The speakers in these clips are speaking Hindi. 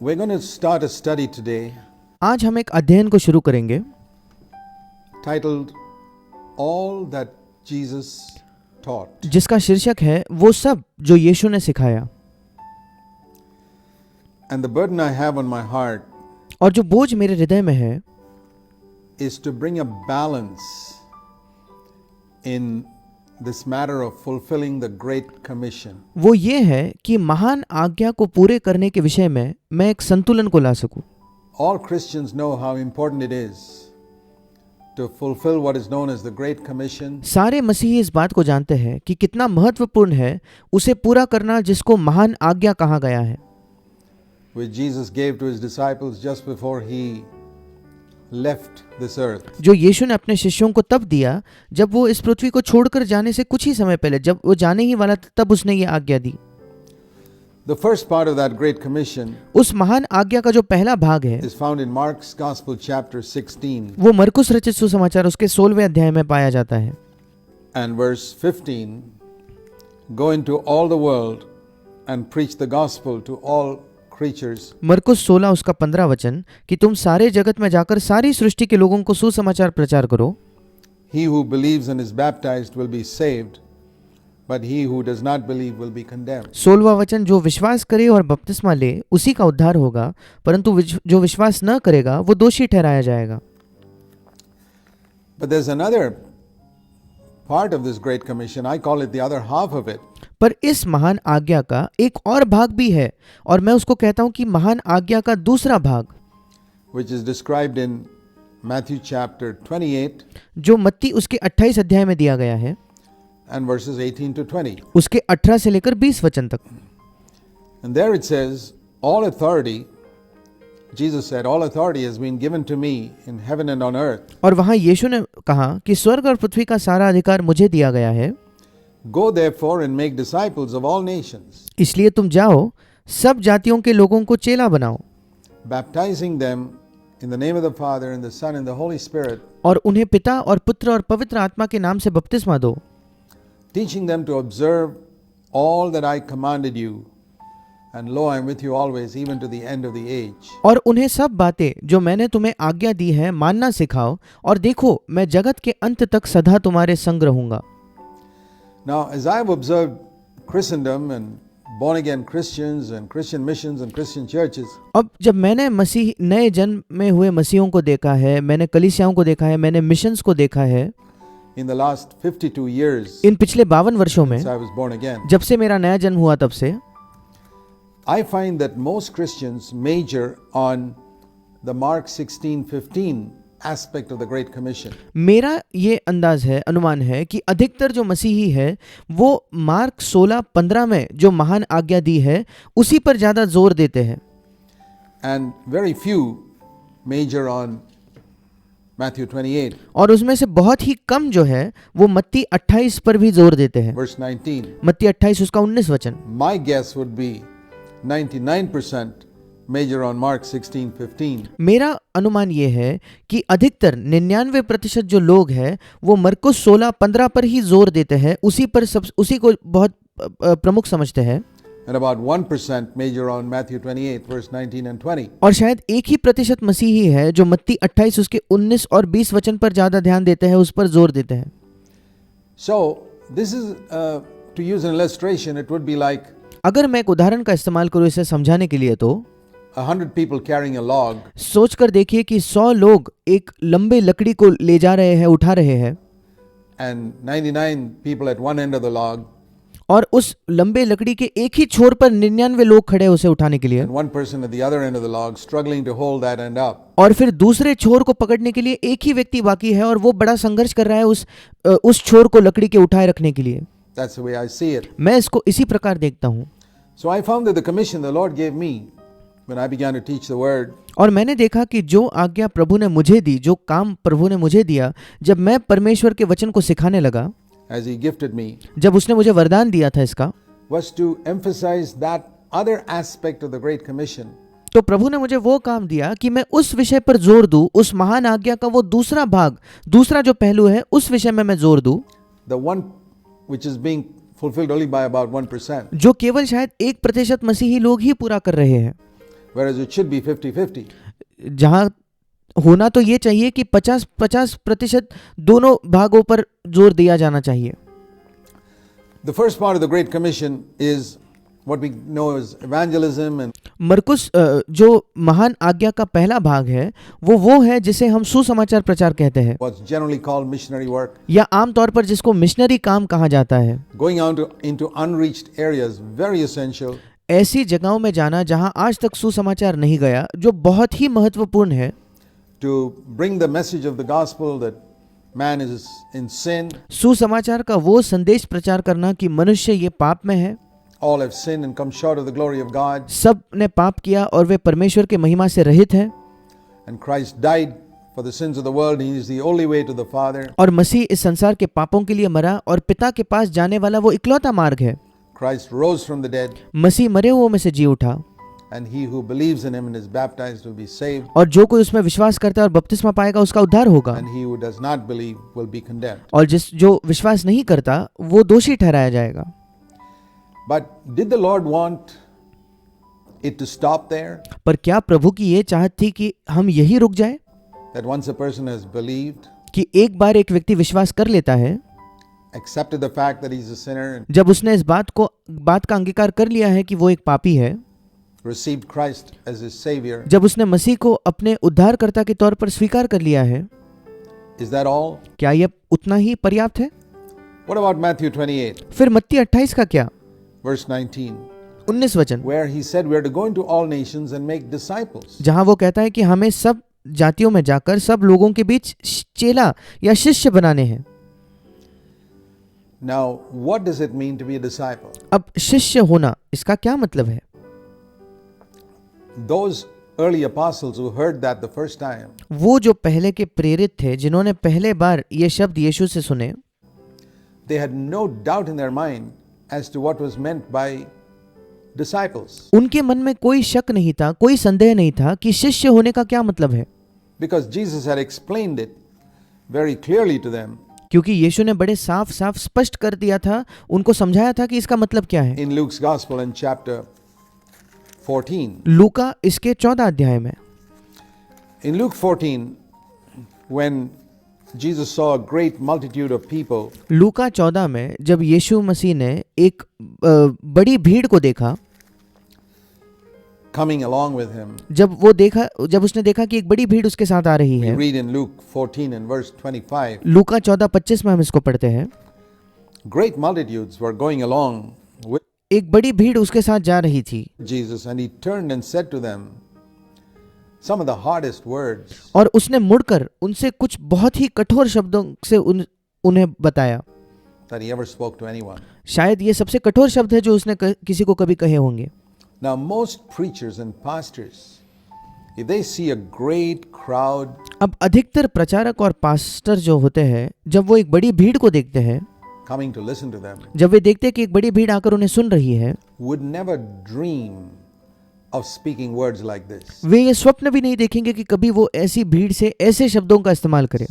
We're going to start a study today आज हम एक अध्ययन को शुरू करेंगे titled All That Jesus Taught. जिसका शीर्षक है वो सब जो यीशु ने सिखाया। And the burden I have on my heart और जो बोझ मेरे हृदय में है is to bring a balance in this matter of fulfilling the Great Commission. वो ये है कि महान आज्ञा को पूरे करने के विषय में मैं एक संतुलन को ला सकूं। All Christians know how important it is to fulfill what is known as the Great Commission, सारे मसीही इस बात को जानते हैं कि कितना महत्वपूर्ण है उसे पूरा करना जिसको महान आज्ञा कहा गया है, which Jesus gave to his disciples just before he left this earth. जो यीशु ने अपने शिष्यों को तब दिया जब वो इस पृथ्वी को छोड़कर जाने से कुछ ही समय पहले, जब वो जाने ही वाला था, तब उसने ये आज्ञा दी। The first part of that Great Commission उस महान आज्ञा का जो पहला भाग है is found in Mark's Gospel chapter 16 वो मरकुस रचित सुसमाचार उसके 16वें अध्याय में पाया जाता है and verse 15. Go into all the world and preach the gospel to all creatures. मरकुस 16 उसका 15 वचन कि तुम सारे जगत में जाकर सारी सृष्टि के लोगों को सुसमाचार प्रचार करो। He who believes and is baptized will be saved, but he who does not believe will be condemned. 16वां वचन जो विश्वास करे और बपतिस्मा ले उसी का उद्धार होगा, परंतु जो विश्वास न करेगा वो दोषी ठहराया जाएगा। But there's another part of this Great Commission. I call it the other half of it. पर इस महान आज्ञा का एक और भाग भी है और मैं उसको कहता हूं कि महान आज्ञा का दूसरा भाग, Which is described in Matthew chapter 28 जो मत्ती उसके 28 अध्याय में दिया गया है and verses 18 to 20. उसके 18 से लेकर 20 वचन तक। And there it says, all authority, Jesus said, all authority has been given to me in heaven and on earth. और वहां यीशु ने कहा कि स्वर्ग और पृथ्वी का सारा अधिकार मुझे दिया गया है, Go therefore and make disciples of all nations, इसलिए तुम जाओ सब जातियों के लोगों को चेला बनाओ baptizing them in the name of the Father and the Son and the Holy Spirit, और उन्हें पिता और पुत्र और पवित्र आत्मा के नाम से बपतिस्मा दो, teaching them to observe all that I commanded you. And lo, I am with you always, even to the end of the age. और उन्हें सब बातें जो मैंने तुम्हें आज्ञा दी है मानना सिखाओ, और देखो मैं जगत के अंत तक सदा तुम्हारे संग रहूंगा। Now, as I have observed Christendom and born-again Christians and Christian missions and Christian churches, अब जब मैंने मसीह नए जन्म में हुए मसीहों को देखा है, मैंने कलीसियाओं को देखा है, मैंने मिशंस को देखा है in the last 52 years इन पिछले 52 वर्षों में, since I was born again, जब से मेरा नया जन्म हुआ तब से, I find that most Christians major on the Mark 16:15 aspect of the Great Commission. मेरा ये अंदाज है, अनुमान है कि अधिकतर जो मसीही है वो मार्क 16:15 में जो महान आज्ञा दी है उसी पर ज्यादा जोर देते हैं, And very few major on Matthew 28, और उसमें से बहुत ही कम जो है वो मत्ती 28 पर भी जोर देते हैं। verse 19. मत्ती 28 उसका 19 वचन। My guess would be 99% major on Mark 16:15. मेरा अनुमान ये है कि अधिकतर 99% जो लोग हैं वो मरकुस 16:15 पर ही जोर देते हैं, उसी को बहुत प्रमुख समझते हैं, And about 1% major on Matthew 28, verse 19 and 20. और शायद 1% मसीही है जो मत्ती 28 उसके 19 और 20 वचन पर ज्यादा ध्यान देते हैं, उस पर जोर देते हैं। So, this is, to use an illustration, it would be like अगर मैं एक उदाहरण का इस्तेमाल करूं इसे समझाने के लिए, तो 100 people carrying a log, सोचकर देखिए कि 100 लोग एक लंबे लकड़ी को ले जा रहे हैं, उठा रहे हैं, and 99 people at one end of the log, और उस लंबे लकड़ी के एक ही छोर पर 99 लोग खड़े हैं उसे उठाने के लिए, and one person at the other end of the log struggling to hold that end up. और फिर दूसरे छोर को पकड़ने के लिए एक ही व्यक्ति बाकी है और वो बड़ा संघर्ष कर रहा है उस छोर को लकड़ी के उठाए रखने के लिए। That's the way I see it. मैं इसको इसी प्रकार देखता हूँ। So I found that the commission the Lord gave me when I began to teach the word, और मैंने देखा कि जो आज्ञा प्रभु ने मुझे दी, जो काम प्रभु ने मुझे दिया, जब मैं परमेश्वर के वचन को सिखाने लगा, as He gifted me, जब उसने मुझे वरदान दिया था इसका, was to emphasize that other aspect of the Great Commission, तो प्रभु ने मुझे वो काम दिया कि मैं उस विषय पर जोर दूं, उस महान आज्ञा का वो दूसरा भाग, दूसरा जो पहलू है उस विषय में मैं जोर दूं, the one which is being fulfilled only by about 1%. जो केवल शायद 1% मसीही लोग ही पूरा कर रहे हैं. whereas it should be 50-50. जहाँ होना तो ये चाहिए कि 50-50% दोनों भागों पर जोर दिया जाना चाहिए। The first part of the Great Commission is what we know as evangelism, and मरकुस जो महान आज्ञा का पहला भाग है वो है जिसे हम सुसमाचार प्रचार कहते हैं, what's generally called missionary work, या आमतौर पर जिसको मिशनरी काम कहा जाता है। going out into unreached areas, very essential. ऐसी जगहों में जाना जहां आज तक सुसमाचार नहीं गया, जो बहुत ही महत्वपूर्ण है। To bring the message of the gospel that man is in sin, सुसमाचार का वो संदेश प्रचार करना कि मनुष्य ये पाप में है, all have sinned and come short of the glory of God, सब ने पाप किया और वे परमेश्वर के महिमा से रहित है, and Christ died for the sins of the world. He is the only way to the Father. और मसीह इस संसार के पापों के लिए मरा और पिता के पास जाने वाला वो इकलौता मार्ग है। Christ rose from the dead, मसीह मरे हुओं में से जी उठा, and he who believes in him and is baptized will be saved, और जो कोई उसमें विश्वास करता है और बपतिस्मा पाएगा उसका उद्धार होगा, and he who does not believe will be condemned. और जो विश्वास नहीं करता वो दोषी ठहराया जाएगा। But did the Lord want it to stop there? पर क्या प्रभु की ये चाहत थी कि हम यही रुक जाए, That once a person has believed, कि एक बार एक व्यक्ति विश्वास कर लेता है, accepted the fact that he's a sinner, and जब उसने इस बात का अंगीकार कर लिया है कि वो एक पापी है, received Christ as his Savior, जब उसने मसीह को अपने उद्धारकर्ता के तौर पर स्वीकार कर लिया है, is that all? क्या यह उतना ही पर्याप्त है? What about Matthew 28, फिर मत्ती 28 का क्या? verse 19, 19 वचन, where he said we are to go into all nations and make disciples. जहां वो कहता है कि हमें सब जातियों में जाकर सब लोगों के बीच चेला या शिष्य बनाने हैं। Now, what does it mean to be a disciple? अब शिष्य होना इसका क्या मतलब है? Those early apostles who heard that the first time, वो जो पहले के प्रेरित थे जिन्होंने पहले बार ये शब्द यीशु से सुने, they had no doubt in their mind as to what was meant by disciples, उनके मन में कोई शक नहीं था, कोई संदेह नहीं था कि शिष्य होने का क्या मतलब है, because Jesus had explained it very clearly to them क्योंकि यीशु ने बड़े साफ साफ स्पष्ट कर दिया था, उनको समझाया था कि इसका मतलब क्या है। in Luke's Gospel in chapter 14. लूका इसके 14 अध्याय में, In Luke 14, when Jesus saw a great multitude of people लूका 14 में जब यीशु मसीह ने एक बड़ी भीड़ को देखा, coming along with him, जब उसने देखा कि एक बड़ी भीड़ उसके साथ आ रही we है, read in Luke 14 and verse 25, लूका 14:25 में हम इसको पढ़ते हैं, great multitudes were going along with एक बड़ी भीड़ उसके साथ जा रही थी, Jesus, and he turned and said to them some of the hardest words और उसने मुड़कर उनसे कुछ बहुत ही कठोर शब्दों से उन्हें बताया। that he ever spoke to anyone. शायद ये सबसे कठोर शब्द है जो उसने किसी को कभी कहे होंगे। Now, most preachers and pastors, if they see a great crowd अब अधिकतर प्रचारक और पास्टर जो होते हैं, जब वो एक बड़ी भीड़ को देखते हैं, coming to listen to them, जब वे देखते हैं कि एक बड़ी भीड़ आकर उन्हें सुन रही है, would never dream of speaking words like this. वे ये स्वप्न भी नहीं देखेंगे कि कभी वो ऐसी भीड़ से ऐसे शब्दों का इस्तेमाल करें।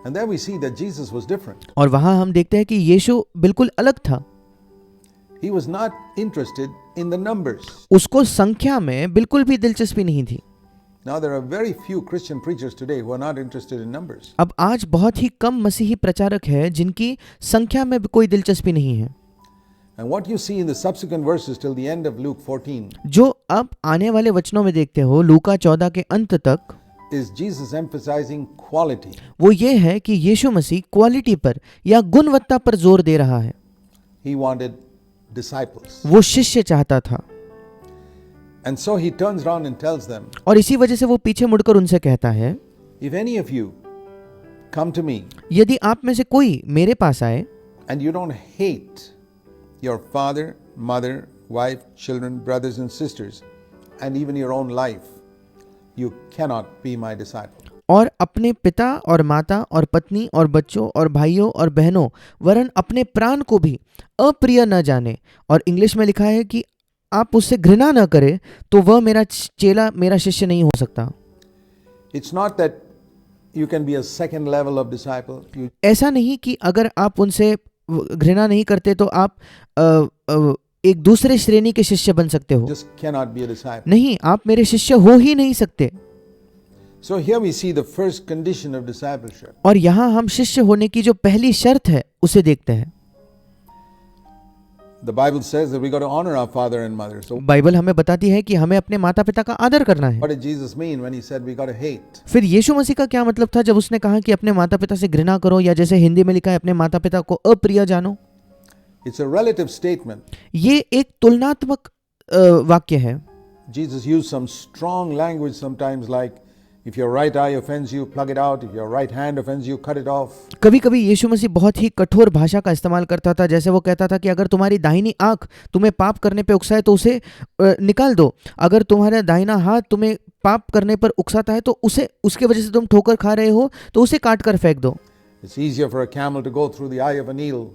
And there we see that Jesus was different. और वहां हम देखते हैं कि यीशु बिल्कुल अलग था। He was not interested in the numbers. उसको संख्या में बिल्कुल भी दिलचस्पी नहीं थी। Now there are very few Christian preachers today who are not interested in numbers. अब आज बहुत ही कम मसीही प्रचारक हैं जिनकी संख्या में भी कोई दिलचस्पी नहीं है। And what you see in the subsequent verses till the end of Luke 14 जो अब आने वाले वचनों में देखते हो लूका 14 के अंत तक, is Jesus emphasizing quality. वो ये है कि यीशु मसीह क्वालिटी पर या गुणवत्ता पर जोर दे रहा है। He wanted disciples. वो शिष्य चाहता था, And so he turns around and tells them, और इसी वजह से वो पीछे मुड़कर उनसे कहता है, if any of you come to me यदि आप में से कोई मेरे पास आए and you don't hate your father, mother, wife, children, brothers and sisters, and even your own life, you cannot be my disciple. और अपने पिता और माता और पत्नी और बच्चों और भाइयों और बहनों वरन अपने प्राण को भी अप्रिय न जाने, और इंग्लिश में लिखा है कि आप उससे घृणा न करें, तो वह मेरा चेला, मेरा शिष्य नहीं हो सकता। It's not that you can be a second level of disciple. ऐसा नहीं कि अगर आप उनसे घृणा नहीं करते तो आप एक दूसरे श्रेणी के शिष्य बन सकते हो। Just cannot be a disciple. नहीं, आप मेरे शिष्य हो ही नहीं सकते। So here we see the first condition of discipleship. और यहाँ हम शिष्य होने की जो पहली शर्त है उसे देखते हैं। The Bible says that we got to honor our father and mother. So Bible हमें बताती है कि हमें अपने माता पिता का आदर करना है। what did Jesus mean when he said we got to hate? फिर यीशु मसीह का क्या मतलब था जब उसने कहा कि अपने माता पिता से घृणा करो, या जैसे हिंदी में लिखा है अपने माता पिता को अप्रिय जानो? It's a relative statement. ये एक तुलनात्मक वाक्य है। Jesus used some strong language sometimes, like if your right eye offends you, plug it out. If your right hand offends you, cut it off. कभी कभी यीशु मसीह बहुत ही कठोर भाषा का इस्तेमाल करता था। जैसे वो कहता था कि अगर तुम्हारी दाहिनी आंख तुम्हें पाप करने पे उकसाए तो उसे निकाल दो। अगर तुम्हारा दाहिना हाथ तुम्हें पाप करने पर उकसाता है तो उसे, उसके वजह से तुम ठोकर खा रहे हो तो उसे काट कर फेंक दो। It's easier for a camel to go through the eye of a needle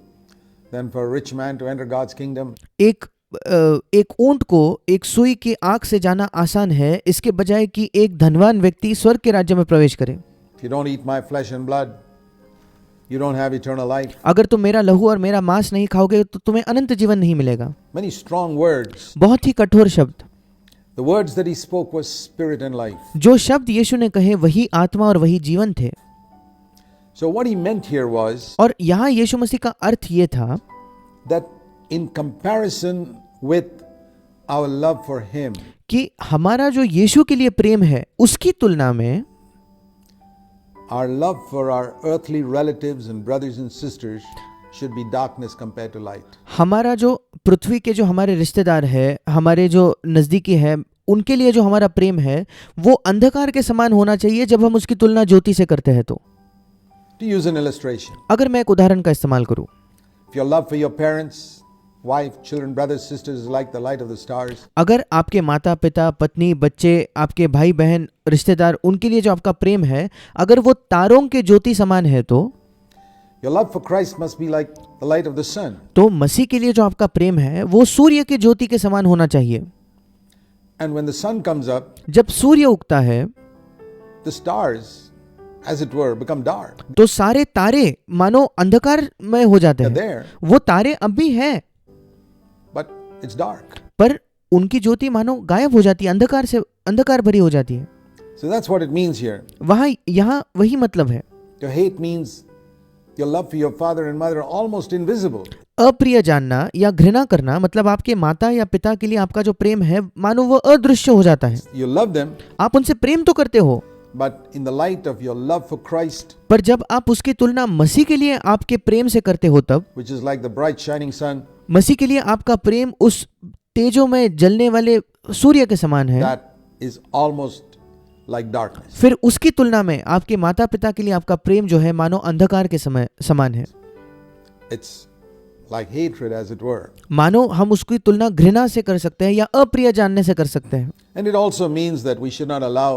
than for a rich man to enter God's kingdom. एक ऊंट को एक सुई की आंख से जाना आसान है, इसके बजाय कि एक धनवान व्यक्ति स्वर्ग के राज्य में प्रवेश करे। If you don't eat my flesh and blood, you don't have eternal life. अगर तुम मेरा लहू और मेरा मांस नहीं खाओगे तो तुम्हें अनंत जीवन नहीं मिलेगा। Many strong words. बहुत ही कठोर शब्द। The words that he spoke was spirit and life. जो शब्द यीशु ने कहे वही आत्मा और वही जीवन थे। So what he meant here was और यहाँ यीशु मसीह का अर्थ ये था that in comparison with our love for him, कि हमारा जो यीशु के लिए प्रेम है उसकी तुलना में our love for our earthly relatives and brothers and sisters should be darkness compared to light. हमारा जो पृथ्वी के जो हमारे रिश्तेदार है, हमारे जो नजदीकी है, उनके लिए जो हमारा प्रेम है वो अंधकार के समान होना चाहिए जब हम उसकी तुलना ज्योति से करते हैं। तो To use an illustration, अगर मैं एक उदाहरण का इस्तेमाल करूं, if your love for your parents, wife, children, brothers, sisters is like the light of the stars, अगर आपके माता पिता, पत्नी, बच्चे, आपके भाई बहन, रिश्तेदार, उनके लिए जो आपका प्रेम है अगर वो तारों के ज्योति समान है तो your love for Christ must be like the light of the sun. तो मसीह के लिए जो आपका प्रेम है वो सूर्य के ज्योति के समान होना चाहिए। And when the sun comes up, जब सूर्य उगता है the stars, as it were, become dark. तो सारे तारे मानो अंधकार में हो जाते They're हैं। there, वो तारे अब भी हैं but it's dark. पर उनकी ज्योति मानो गायब हो जाती है, अंधकार से अंधकार भरी हो जाती है। So that's what it means here. वहाँ यहाँ वही मतलब है। To hate means your love for your father and mother are almost invisible. अप्रिय जानना या घृणा करना मतलब आपके माता या पिता के लिए आपका जो प्रेम है मानो वो अदृश्य हो जाता है। You love them, आप उनसे प्रेम तो करते हो, but in the light of your love for Christ, पर जब आप उसकी तुलना मसीह के लिए आपके प्रेम से करते हो तब which is like the bright shining sun, मसीह के लिए आपका प्रेम उस तेजों में जलने वाले सूर्य के समान है, that is almost like darkness. फिर उसकी तुलना में आपके माता पिता के लिए आपका प्रेम जो है मानो अंधकार के समय समान है। It's like hatred, as it were. मानो हम उसकी तुलना घृणा से कर सकते हैं या अप्रिय जानने से कर सकते हैं। And it also means that we should not allow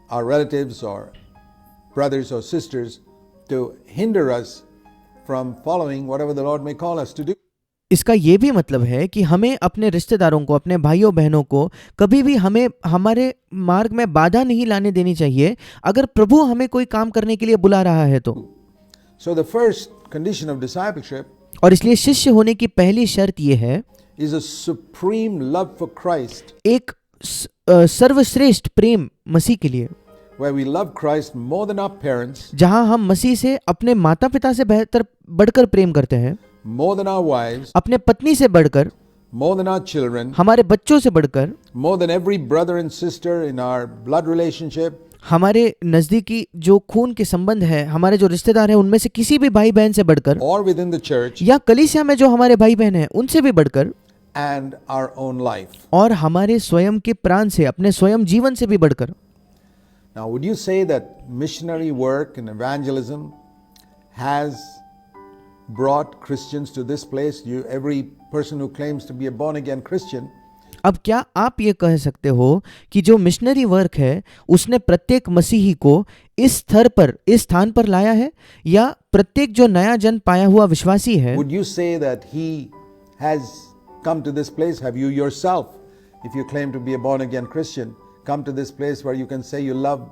our relatives or brothers or sisters to hinder us from following whatever the Lord may call us to do. इसका ये भी मतलब है कि हमें अपने रिश्तेदारों को, अपने भाइयों बहनों को कभी भी हमें हमारे मार्ग में बाधा नहीं लाने देनी चाहिए अगर प्रभु हमें कोई काम करने के लिए बुला रहा है तो। So the first condition of discipleship और इसलिए शिष्य होने की पहली शर्त ये है is a supreme love for Christ, एक सर्वश्रेष्ठ प्रेम मसीह के लिए, where we love Christ more than our parents, जहां हम मसीह से अपने माता पिता से बेहतर बढ़कर प्रेम करते हैं, more than our wives, अपने पत्नी से बढ़कर, more than our children, हमारे बच्चों से बढ़कर, more than every brother and sister in our blood relationship, हमारे नजदीकी जो खून के संबंध है, हमारे जो रिश्तेदार हैं उनमें से किसी भी भाई बहन से बढ़कर, or within the church, या कलीसिया में जो हमारे भाई बहन हैं उनसे भी बढ़कर, and our own life. और हमारे स्वयं के प्राण से, अपने स्वयं जीवन से भी बढ़कर। Now, would you say that missionary work and evangelism has brought Christians to this place? Every person who claims to be a born-again Christian, अब क्या आप ये कह सकते हो कि जो मिशनरी वर्क है उसने प्रत्येक मसीही को इस स्तर पर, इस स्थान पर लाया है, या प्रत्येक जो नया जन पाया हुआ विश्वासी है, would you say that he has come to this place? Have you yourself, if you claim to be a born-again Christian, come to this place where you can say you love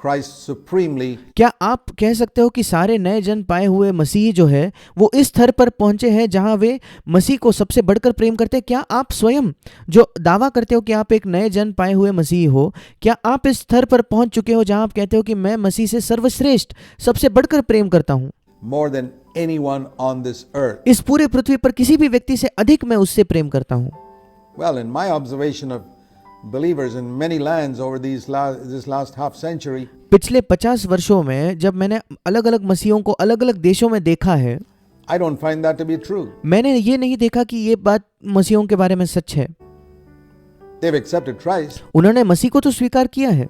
Christ supremely, क्या आप कह सकते हो कि सारे नए जन्म पाए हुए मसीही जो है वो इस स्तर पर पहुंचे हैं जहां वे मसीह को सबसे बढ़कर प्रेम करते हैं? क्या आप स्वयं जो दावा करते हो कि आप एक नए जन्म पाए हुए मसीही हो, क्या आप इस स्तर पर पहुंच चुके हो जहां आप कहते हो कि मैं मसीह से सर्वश्रेष्ठ सबसे बढ़कर प्रेम करता हूं, more than anyone on this earth? इस पूरे पृथ्वी पर किसी भी व्यक्ति से अधिक मैं उससे प्रेम करता हूं? Well, in my observation of believers in many lands over this last half century, पिछले 50 वर्षों में जब मैंने अलग अलग मसीहों को अलग अलग देशों में देखा है, I don't find that to be true. मैंने ये नहीं देखा कि ये बात मसीहों के बारे में सच है। They've accepted Christ. उन्होंने मसीह को तो स्वीकार किया है,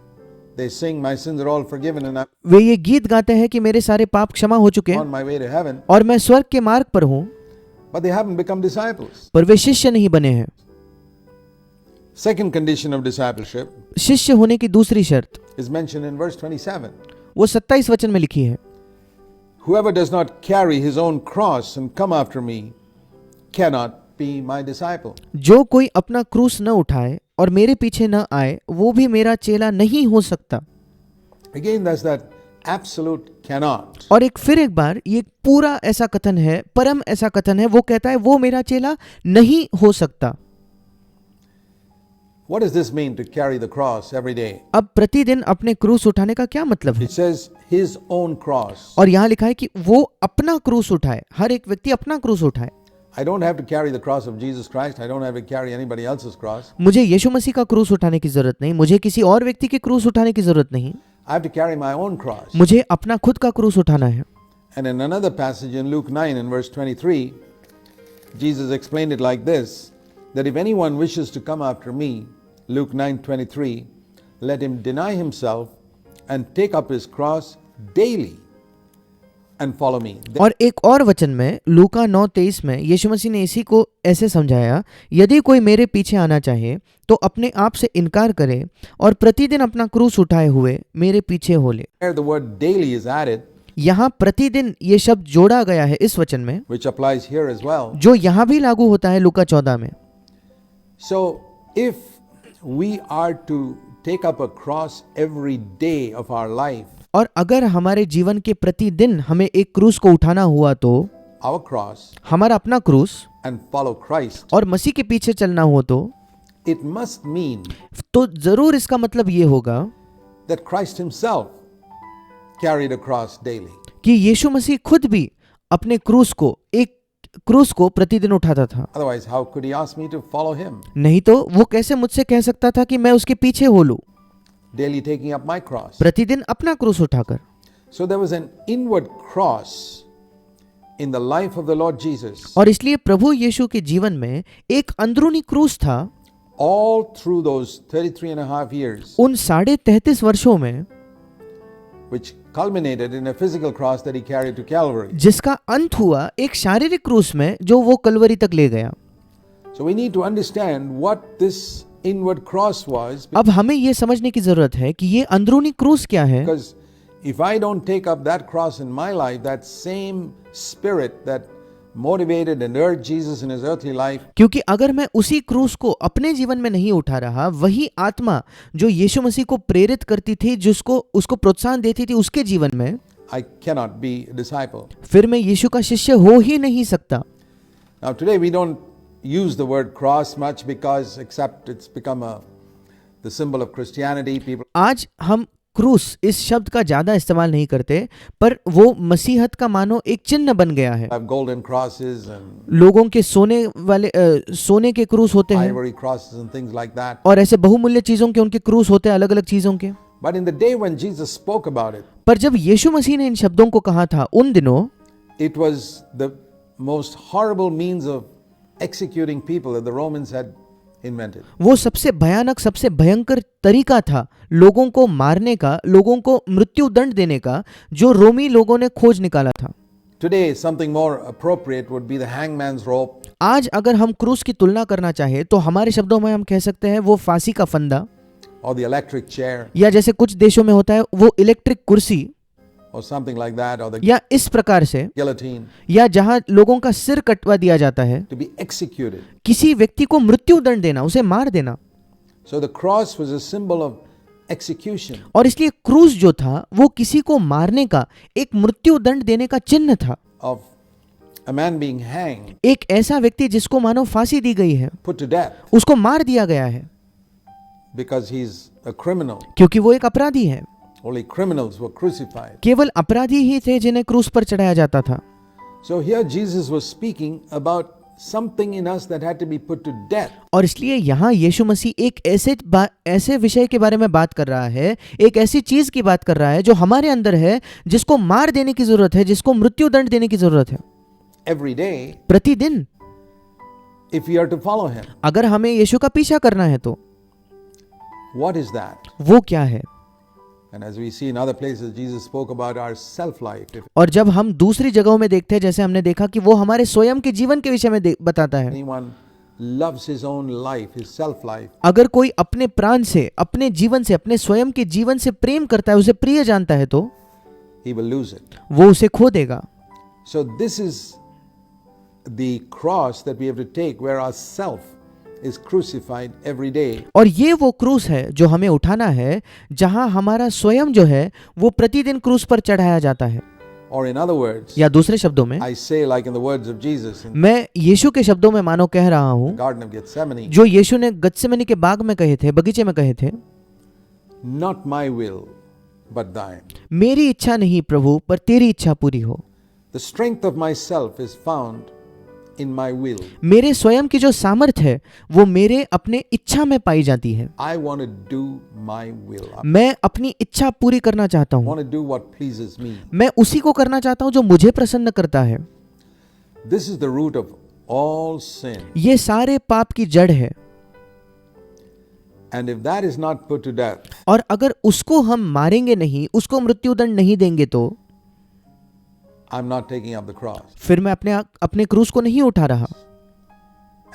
They sing, "My sins are all forgiven and I'm वे ये गीत गाते हैं कि मेरे सारे पाप क्षमा हो चुके हैं on my way to heaven," और मैं स्वर्ग के मार्ग पर हूँ, but they haven't become disciples. पर वे शिष्य नहीं बने हैं। Second condition of discipleship शिष्य होने की दूसरी शर्त is mentioned in verse 27. वो 27 वचन में लिखी है, Whoever does not carry his own cross and come after me cannot be my disciple. जो कोई अपना क्रूस न उठाए और मेरे पीछे न आए वो भी मेरा चेला नहीं हो सकता। Again, that's that absolute cannot. और फिर एक बार ये पूरा ऐसा कथन है, परम ऐसा कथन है, वो कहता है वो मेरा चेला नहीं हो सकता। What does this mean to carry the cross every day? अब प्रतिदिन अपने क्रूस उठाने का क्या मतलब है? It says his own cross. और यहाँ लिखा है कि वो अपना क्रूस उठाए, हर एक व्यक्ति अपना क्रूस उठाए। I don't have to carry the cross of Jesus Christ. I don't have to carry anybody else's cross. मुझे यीशु मसीह का क्रूस उठाने की जरूरत नहीं, मुझे किसी और व्यक्ति के क्रूस उठाने की जरूरत नहीं, I have to carry my own cross. मुझे अपना खुद का क्रूस उठाना है। And in another passage in Luke 9 and verse 23, Jesus explained it like this, that if anyone wishes to come after me, Luke 9:23, let him deny himself and take up his cross daily and follow me. और एक और वचन में लूका 9:23 में यीशु मसीह ने इसी को ऐसे समझाया, यदि कोई मेरे पीछे आना चाहे तो अपने आप से इनकार करे और प्रतिदिन अपना क्रूस उठाए हुए मेरे पीछे हो ले। There the word daily is added, यहाँ प्रतिदिन ये शब्द जोड़ा गया है इस वचन में, which applies here as well. जो यहाँ भी लागू होता है लूका 14 में। So if we are to take up a cross every day of our life, और अगर हमारे जीवन के प्रतिदिन हमें एक क्रूस को उठाना हुआ तो our cross, हमारा अपना क्रूस and follow Christ, और मसीह के पीछे चलना हो it must mean तो जरूर इसका मतलब ये होगा that Christ himself carried a cross daily. कि यीशु मसीह खुद भी अपने क्रूस को एक क्रूस को प्रतिदिन उठाता था। Otherwise, how could he ask me to follow him? नहीं तो वो कैसे मुझसे कह सकता था कि मैं उसके पीछे हो लूं, Daily taking up my cross. प्रतिदिन अपना क्रूस उठाकर। So there was an inward cross in the life of the Lord Jesus और इसलिए प्रभु यीशु के जीवन में एक अंदरूनी क्रूस था all through those 33 and a half years, उन 33.5 वर्षों में, which culminated in a physical cross that he carried to Calvary. जिसका अंत हुआ एक शारीरिक क्रूस में जो वो कलवरी तक ले गया। So we need to understand what this inward cross was, अब हमें ये समझने की जरूरत है कि ये अंदरूनी क्रूस क्या है, because if I don't take up that cross in my life, that same spirit that motivated and urged Jesus in his earthly life, क्योंकि अगर मैं उसी क्रूस को अपने जीवन में नहीं उठा रहा, वही आत्मा जो यीशु मसीह को प्रेरित करती थी, जिसको उसको प्रोत्साहन देती थी उसके जीवन में, I cannot be a disciple. फिर मैं यीशु का शिष्य हो ही नहीं सकता। Now today we don't use the word cross much because except it's become the symbol of Christianity. People आज हम क्रूस इस शब्द का ज्यादा इस्तेमाल नहीं करते, पर वो मसीहत का मानो एक चिन्ह बन गया है। have golden crosses and लोगों के सोने के क्रूस होते हैं ivory crosses and things like that. और ऐसे बहुमूल्य चीजों के उनके क्रूस होते हैं, अलग अलग चीजों के। But in the day when Jesus spoke about it, पर जब यीशु मसीह ने इन शब्दों को कहा था उन दिनों, it was the most horrible means of executing people that the Romans had invented. वो सबसे भयानक, सबसे भयंकर तरीका था लोगों को मारने का, लोगों को मृत्यु दंड देने का, जो रोमी लोगों ने खोज निकाला था। Today something more appropriate would be the hangman's rope, आज अगर हम क्रूस की तुलना करना चाहे तो हमारे शब्दों में हम कह सकते हैं वो फांसी का फंदा, or the electric chair, या जैसे कुछ देशों में होता है वो इलेक्ट्रिक कुर्सी, or something like that, or the या इस प्रकार से, guillotine, या जहां लोगों का सिर कटवा दिया जाता है, to be executed. किसी व्यक्ति को मृत्यु दंड देना, उसे मार देना। So the cross was a symbol of execution, और इसलिए क्रूस जो था वो किसी को मारने का, एक मृत्यु दंड देने का चिन्ह था। of a man being hanged, एक ऐसा व्यक्ति जिसको मानो फांसी दी गई है, put to death, उसको मार दिया गया है because he's a criminal. क्योंकि वो एक अपराधी है। Only criminals were crucified. केवल अपराधी ही थे जिन्हें क्रूस पर चढ़ाया जाता था। So here Jesus was speaking about something in us that had to be put to death. और इसलिए यहाँ यीशु मसीह एक ऐसे विषय के बारे में बात कर रहा है, एक ऐसी चीज की बात कर रहा है जो हमारे अंदर है, जिसको मार देने की जरूरत है, जिसको मृत्यु दंड देने की जरूरत है। Every day, प्रतिदिन if we are to follow him, अगर हमें यीशु का पीछा करना है तो what is that? वो क्या है? And as we see in other places, Jesus spoke about our self-life. If और जब हम दूसरी जगहों में देखते हैं, जैसे हमने देखा कि वो हमारे स्वयं के जीवन के विषय में बताता है। anyone loves his own life, his self-life, अगर कोई अपने प्राण से, अपने जीवन से, अपने स्वयं के जीवन से प्रेम करता है, उसे प्रिय जानता है, तो he will lose it. वो उसे खो देगा। So this is the cross that we have to take, where our self is crucified every day. और ये वो क्रूस है जो हमें उठाना है, जहां हमारा स्वयं जो है वो प्रतिदिन क्रूस पर चढ़ाया जाता है। Or in other words, या दूसरे शब्दों में, I say like in the words of Jesus in मैं यीशु के शब्दों में मानो कह रहा the हूँ, Garden of Gethsemane, जो यीशु ने गत्सेमनी के बाग में कहे थे, बगीचे में कहे थे, not my will, but thine. मेरी इच्छा नहीं प्रभु, पर तेरी इच्छा पूरी हो। The strength of myself is found in my will. मेरे स्वयं की जो सामर्थ है वो मेरे अपने इच्छा में पाई जाती है। I want to do my will. I मैं अपनी इच्छा पूरी करना चाहता हूँ, want to do what pleases me. मैं उसी को करना चाहता हूँ जो मुझे प्रसन्न करता है। This is the root of all sin. ये सारे पाप की जड़ है। And if that is not put to death, और अगर उसको हम मारेंगे नहीं, उसको मृत्युदंड नहीं देंगे, तो I'm not taking up the cross. फिर मैं अपने क्रूस को नहीं उठा रहा।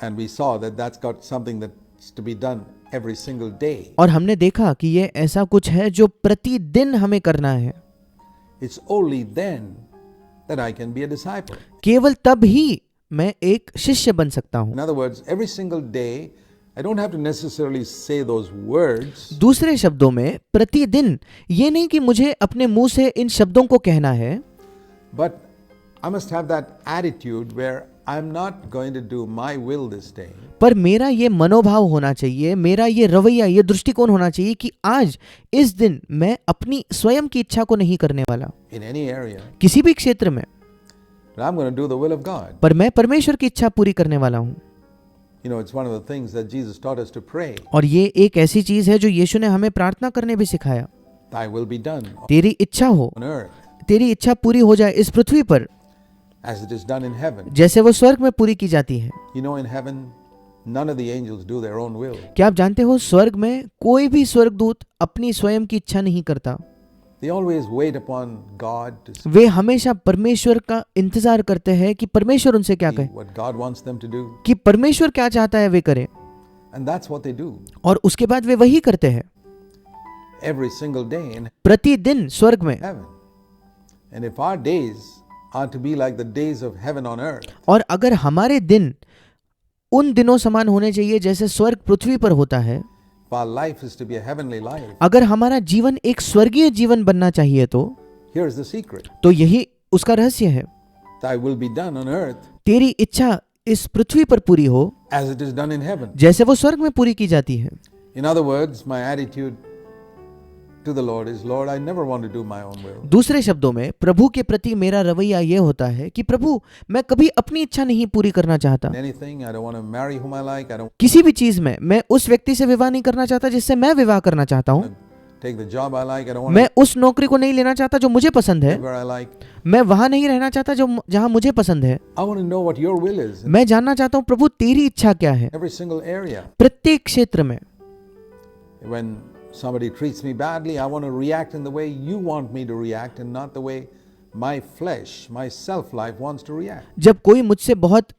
And we saw that that's got something that's to be done every single day. और हमने देखा कि ये ऐसा कुछ है जो प्रतिदिन हमें करना है। It's only then that I can be a disciple. केवल तब ही मैं एक शिष्य बन सकता हूँ। In other words, every single day, I don't have to necessarily say those words, दूसरे शब्दों में, प्रतिदिन ये नहीं कि मुझे अपने मुंह से इन शब्दों को कहना है, but I must have that attitude where I'm not going to do my will this day. पर मेरा ये मनोभाव होना चाहिए, मेरा ये रवैया, ये दृष्टिकोण होना चाहिए कि आज इस दिन मैं अपनी स्वयं की इच्छा को नहीं करने वाला, In any area, किसी भी क्षेत्र में, but I'm going to do the will of God. पर मैं परमेश्वर की इच्छा पूरी करने वाला हूँ। You know, it's one of the things that Jesus taught us to pray. और ये एक ऐसी चीज है जो यीशु ने हमें प्रार्थना करने भी सिखाया। Thy will be done तेरी इच्छा हो, on earth तेरी इच्छा पूरी हो जाए इस पृथ्वी पर, as it is done in heaven. जैसे वो स्वर्ग में पूरी की जाती है। You know, in heaven, none of the angels do their own will. क्या आप जानते हो, स्वर्ग में कोई भी स्वर्गदूत अपनी स्वयं की इच्छा नहीं करता। They always wait upon God to वे हमेशा परमेश्वर का इंतजार करते हैं कि परमेश्वर उनसे क्या see कहे, what God wants them to do. कि परमेश्वर क्या चाहता है वे करें, And that's what they do और उसके बाद वे वही करते हैं every single day in प्रतिदिन स्वर्ग में। heaven. And if our days are to be like the days of heaven on earth, और अगर हमारे दिन उन दिनों समान होने चाहिए जैसे स्वर्ग पृथ्वी पर होता है, if our life is to be a heavenly life, अगर हमारा जीवन एक स्वर्गीय जीवन बनना चाहिए, तो here's the secret. तो यही उसका रहस्य है। Thy will be done on earth तेरी इच्छा इस पृथ्वी पर पूरी हो as it is done in heaven. जैसे वो स्वर्ग में पूरी की जाती है। In other words, my attitude to the Lord is, Lord, I never want to do my own will. दूसरे शब्दों में, प्रभु के प्रति मेरा रवैया ये होता है कि प्रभु, मैं कभी अपनी इच्छा नहीं पूरी करना चाहता। Anything, I don't want to marry whom I like. I don't किसी भी चीज में मैं उस व्यक्ति से विवाह नहीं करना चाहता जिससे मैं विवाह करना चाहता हूँ। want to take the job I like. I don't want मैं उस नौकरी को नहीं लेना चाहता जो मुझे पसंद to है। live where I like. मैं वहां नहीं रहना चाहता जो जहां मुझे पसंद है। I want to know what your will is in मैं जानना चाहता हूँ प्रभु, तेरी इच्छा क्या है every single area. प्रत्येक क्षेत्र में। When somebody treats me badly, I want to react in the way you want me to react and not the way my flesh, my self-life wants to react. जब कोई मुझसे बहुत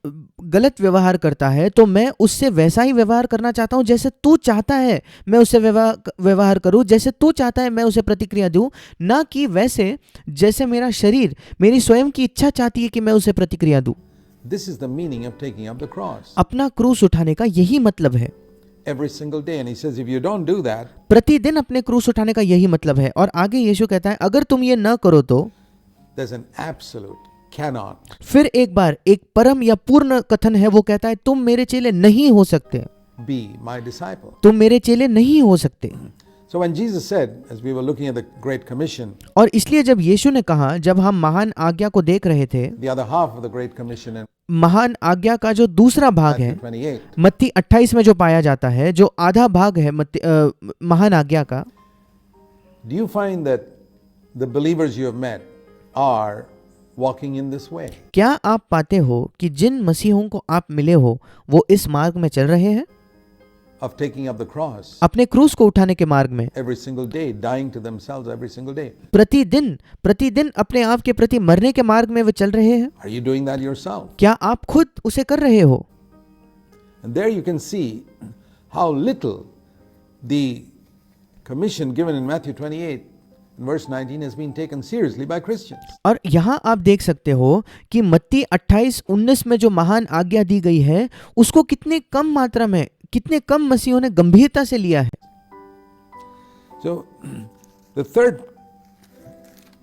गलत व्यवहार करता है तो मैं उससे वैसा ही व्यवहार करना चाहता हूँ जैसे तू चाहता है मैं उससे व्यवहार करूँ, जैसे तू चाहता है मैं उसे प्रतिक्रिया दूँ, ना कि वैसे जैसे मेरा शरीर, मेरी स्वयं की इच्छा चाहती है कि मैं उसे प्रतिक्रिया दूँ। This is the meaning of taking up the cross. अपना क्रूस उठाने का यही मतलब है। every single day. And he says, if you don't do that, प्रतिदिन अपने क्रूस उठाने का यही मतलब है। और आगे यीशु कहता है अगर तुम ये न करो तो there's an absolute cannot फिर एक बार एक परम या पूर्ण कथन है, वो कहता है तुम मेरे चेले नहीं हो सकते, be my disciple. तुम मेरे चेले नहीं हो सकते। So when Jesus said, as we were looking at the Great Commission, और इसलिए जब यीशु ने कहा, जब हम महान आज्ञा को देख रहे थे, the other half of the Great Commission in महान आज्ञा का जो दूसरा भाग है Matthew 28, मत्ती 28 में जो पाया जाता है, जो आधा भाग है महान आज्ञा का, do you find that the believers you have met are walking in this way? क्या आप पाते हो कि जिन मसीहों को आप मिले हो वो इस मार्ग में चल रहे हैं, Of taking up the cross अपने क्रूस को उठाने के मार्ग में, every single day, dying to themselves every single day? प्रतिदिन अपने आप के प्रति मरने के मार्ग में वे चल रहे हैं? Are you doing that yourself? क्या आप खुद उसे कर रहे हो? And there you can see how little the commission given in Matthew 28 verse 19 has been taken seriously by Christians. और यहाँ आप देख सकते हो कि मत्ती 28:19 में जो महान आज्ञा दी गई है उसको कितने कम मात्रा में, कितने कम मसीहों ने गंभीरता से लिया है। So the third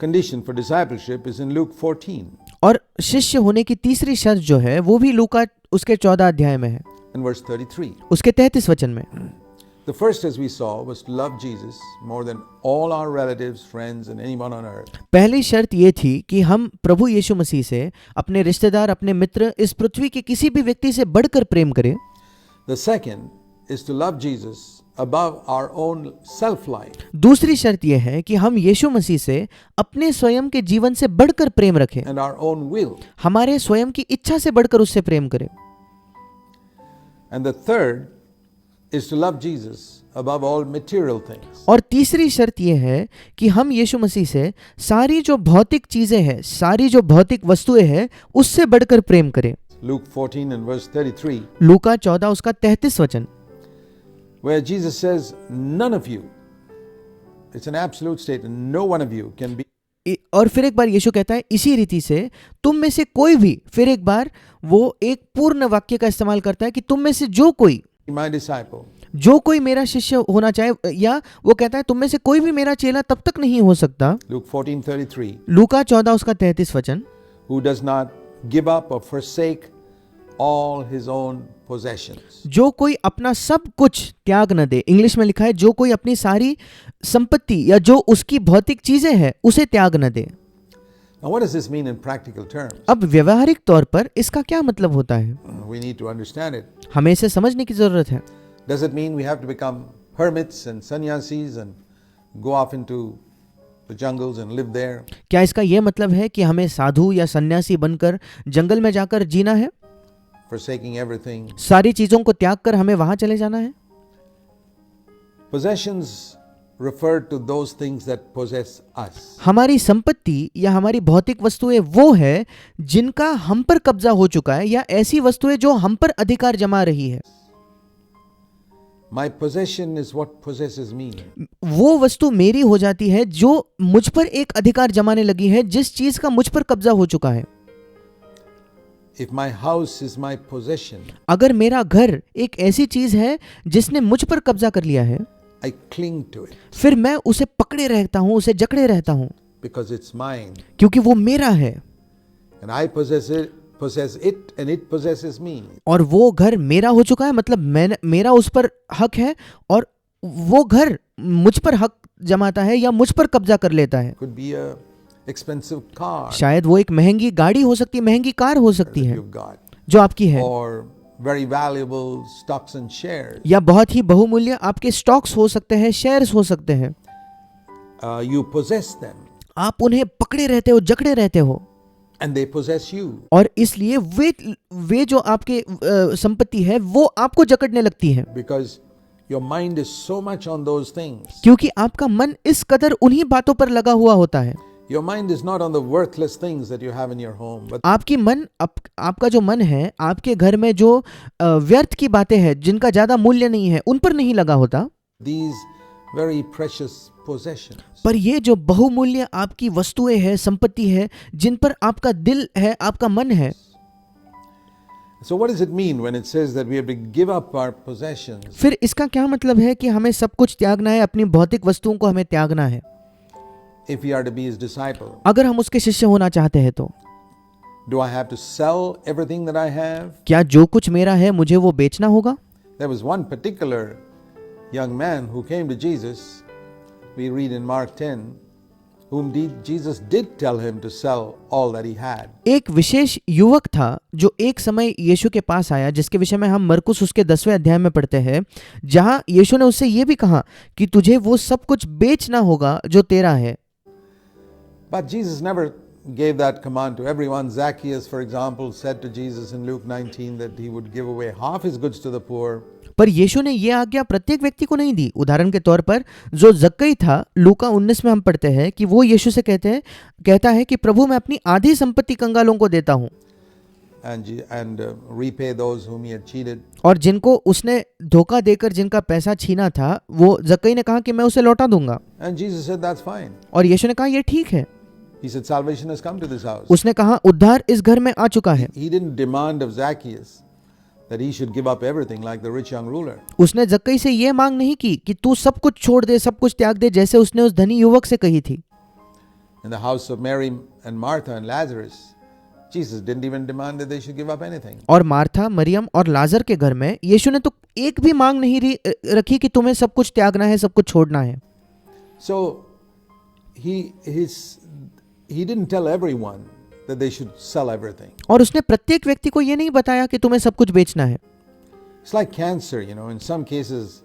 condition for discipleship is in Luke 14 और शिष्य होने की तीसरी शर्त जो है वो भी लूका उसके 14 अध्याय में है, in verse 33. उसके 33 वचन में। The first, as we saw, was to love Jesus more than all our relatives, friends, and anyone on earth. पहली शर्त ये थी कि हम प्रभु यीशु मसीह से, अपने रिश्तेदार, अपने मित्र, इस पृथ्वी के किसी भी व्यक्ति से बढ़कर प्रेम करें। The second is to love Jesus above our own self-life. दूसरी शर्त यह है कि हम यीशु मसीह से अपने स्वयं के जीवन से बढ़कर प्रेम रखें, And our own will. हमारे स्वयं की इच्छा से बढ़कर उससे प्रेम करें। And the third is to love Jesus above all material things. और तीसरी शर्त यह है कि हम यीशु मसीह से सारी जो भौतिक चीजें हैं, सारी जो भौतिक वस्तुएं हैं, उससे बढ़कर प्रेम करें। Luke 14 and verse 33, लूका 14 उसका 33 वचन, where Jesus says, none of you, it's an absolute statement, no one of you can be और फिर एक बार यीशु कहता है इसी रीति से तुम में से कोई भी, फिर एक बार वो एक पूर्ण वाक्य का इस्तेमाल करता है कि तुम में से जो कोई my disciple मेरा शिष्य होना चाहे, या वो कहता है तुम में से कोई भी मेरा चेला तब तक नहीं हो सकता। Luke 14:33, लूका 14 उसका 33 वचन, who does not give up or forsake all his own possessions. जो कोई अपना सब कुछ त्याग न दे। इंग्लिश में लिखा है जो कोई अपनी सारी संपत्ति या जो उसकी भौतिक चीजें हैं उसे त्याग न दे। Now what does this mean in practical terms? अब व्यवहारिक तौर पर इसका क्या मतलब होता है, We need to understand it. हमें इसे समझने की जरूरत है। Does it mean we have to become hermits and sannyasis and go off into the jungles and live there? क्या इसका यह मतलब है कि हमें साधु या सन्यासी बनकर जंगल में जाकर जीना है, Forsaking everything. सारी चीजों को त्याग कर हमें वहां चले जाना है? Possessions refer to those things that possess us. हमारी संपत्ति या हमारी भौतिक वस्तुएं वो है जिनका हम पर कब्जा हो चुका है, या ऐसी वस्तुएं जो हम पर अधिकार जमा रही है। My possession is what possesses me. वो वस्तु मेरी हो जाती है जो मुझ पर एक अधिकार जमाने लगी है, जिस चीज का मुझ पर कब्जा हो चुका है। If my house is my possession, अगर मेरा घर एक ऐसी चीज है जिसने मुझ पर कब्जा कर लिया है, I cling to it फिर मैं उसे पकड़े रहता हूं, उसे जकड़े रहता हूं, because it's mine. क्योंकि वो मेरा है And I possess it and it possesses me. और वो घर मेरा हो चुका है, मतलब मेरा उस पर हक है और वो घर मुझ पर हक जमाता है या मुझ पर कब्जा कर लेता है। Could be a expensive car शायद वो एक महंगी गाड़ी हो सकती है, महंगी कार हो सकती है you've got, जो आपकी है, or very valuable stocks and shares. या बहुत ही बहुमूल्य आपके स्टॉक्स हो सकते हैं, शेयर्स हो सकते हैं। You possess them आप उन्हें पकड़े रहते हो, जकड़े रहते हो, and they possess you. और इसलिए वे जो आपके संपत्ति है वो आपको जकड़ने लगती है, Because your mind is so much on those things. क्योंकि आपका मन इस कदर उन्हीं बातों पर लगा हुआ होता है। Your mind is not on the worthless things that you have in your home, but आपका जो मन है आपके घर में जो व्यर्थ की बातें हैं जिनका ज्यादा मूल्य नहीं है, उन पर नहीं लगा होता, these very precious possessions. पर ये जो बहुमूल्य आपकी वस्तुएं हैं, संपत्ति है, जिन पर आपका दिल है, आपका मन है। So what does it mean when it says that we have to give up our possessions फिर इसका क्या मतलब है कि हमें सब कुछ त्यागना है, अपनी भौतिक वस्तुओं को हमें त्यागना है if we are to be his disciple? अगर हम उसके शिष्य होना चाहते हैं तो? Do I have to sell everything that I have? क्या जो कुछ मेरा है मुझे वो बेचना होगा? There was one particular young man who came to Jesus, we read in Mark 10, whom Jesus did tell him to sell all that he had. एक विशेष युवक था जो एक समय यीशु के पास आया, जिसके विषय में हम मरकुस उसके 10वें अध्याय में पढ़ते हैं, जहां यीशु ने उससे ये भी कहा कि तुझे वो सब कुछ बेचना होगा जो तेरा है. But Jesus never gave that command to everyone. Zacchaeus, for example, said to Jesus in Luke 19 that he would give away half his goods to the poor. पर यीशु ने यह आज्ञा प्रत्येक व्यक्ति को नहीं दी. उदाहरण के तौर पर जो जक्कई था, लूका 19 में हम पढ़ते हैं कि वो यीशु से कहता है कि प्रभु मैं अपनी आधी संपत्ति कंगालों को देता हूँ And repay those whom he had cheated. और जिनको उसने धोखा देकर जिनका पैसा छीना था, वो जक्कई ने कहा कि मैं उसे लौटा दूंगा. And Jesus said, that's fine. और यीशु ने कहा ये ठीक है. He said, salvation has come to this house. उसने कहा उद्धार इस घर में आ चुका है. He didn't demand of Zacchaeus that he should give up everything like the rich young ruler. उसने जक्कई से ये मांग नहीं की कि तू सब कुछ छोड़ दे, सब कुछ त्याग दे, जैसे उसने उस धनी युवक से कही थी. In the house of Mary and Martha and Lazarus, Jesus didn't even demand that they should give up anything. और मार्था, मरियम और लाजर के घर में यीशु ने तो एक भी मांग नहीं रखी कि तुम्हें सब कुछ त्यागना है, सब कुछ छोड़ना है. So he didn't tell everyone that they should sell everything. और उसने प्रत्येक व्यक्ति को ये नहीं बताया कि तुम्हें सब कुछ बेचना है. It's like cancer, in some cases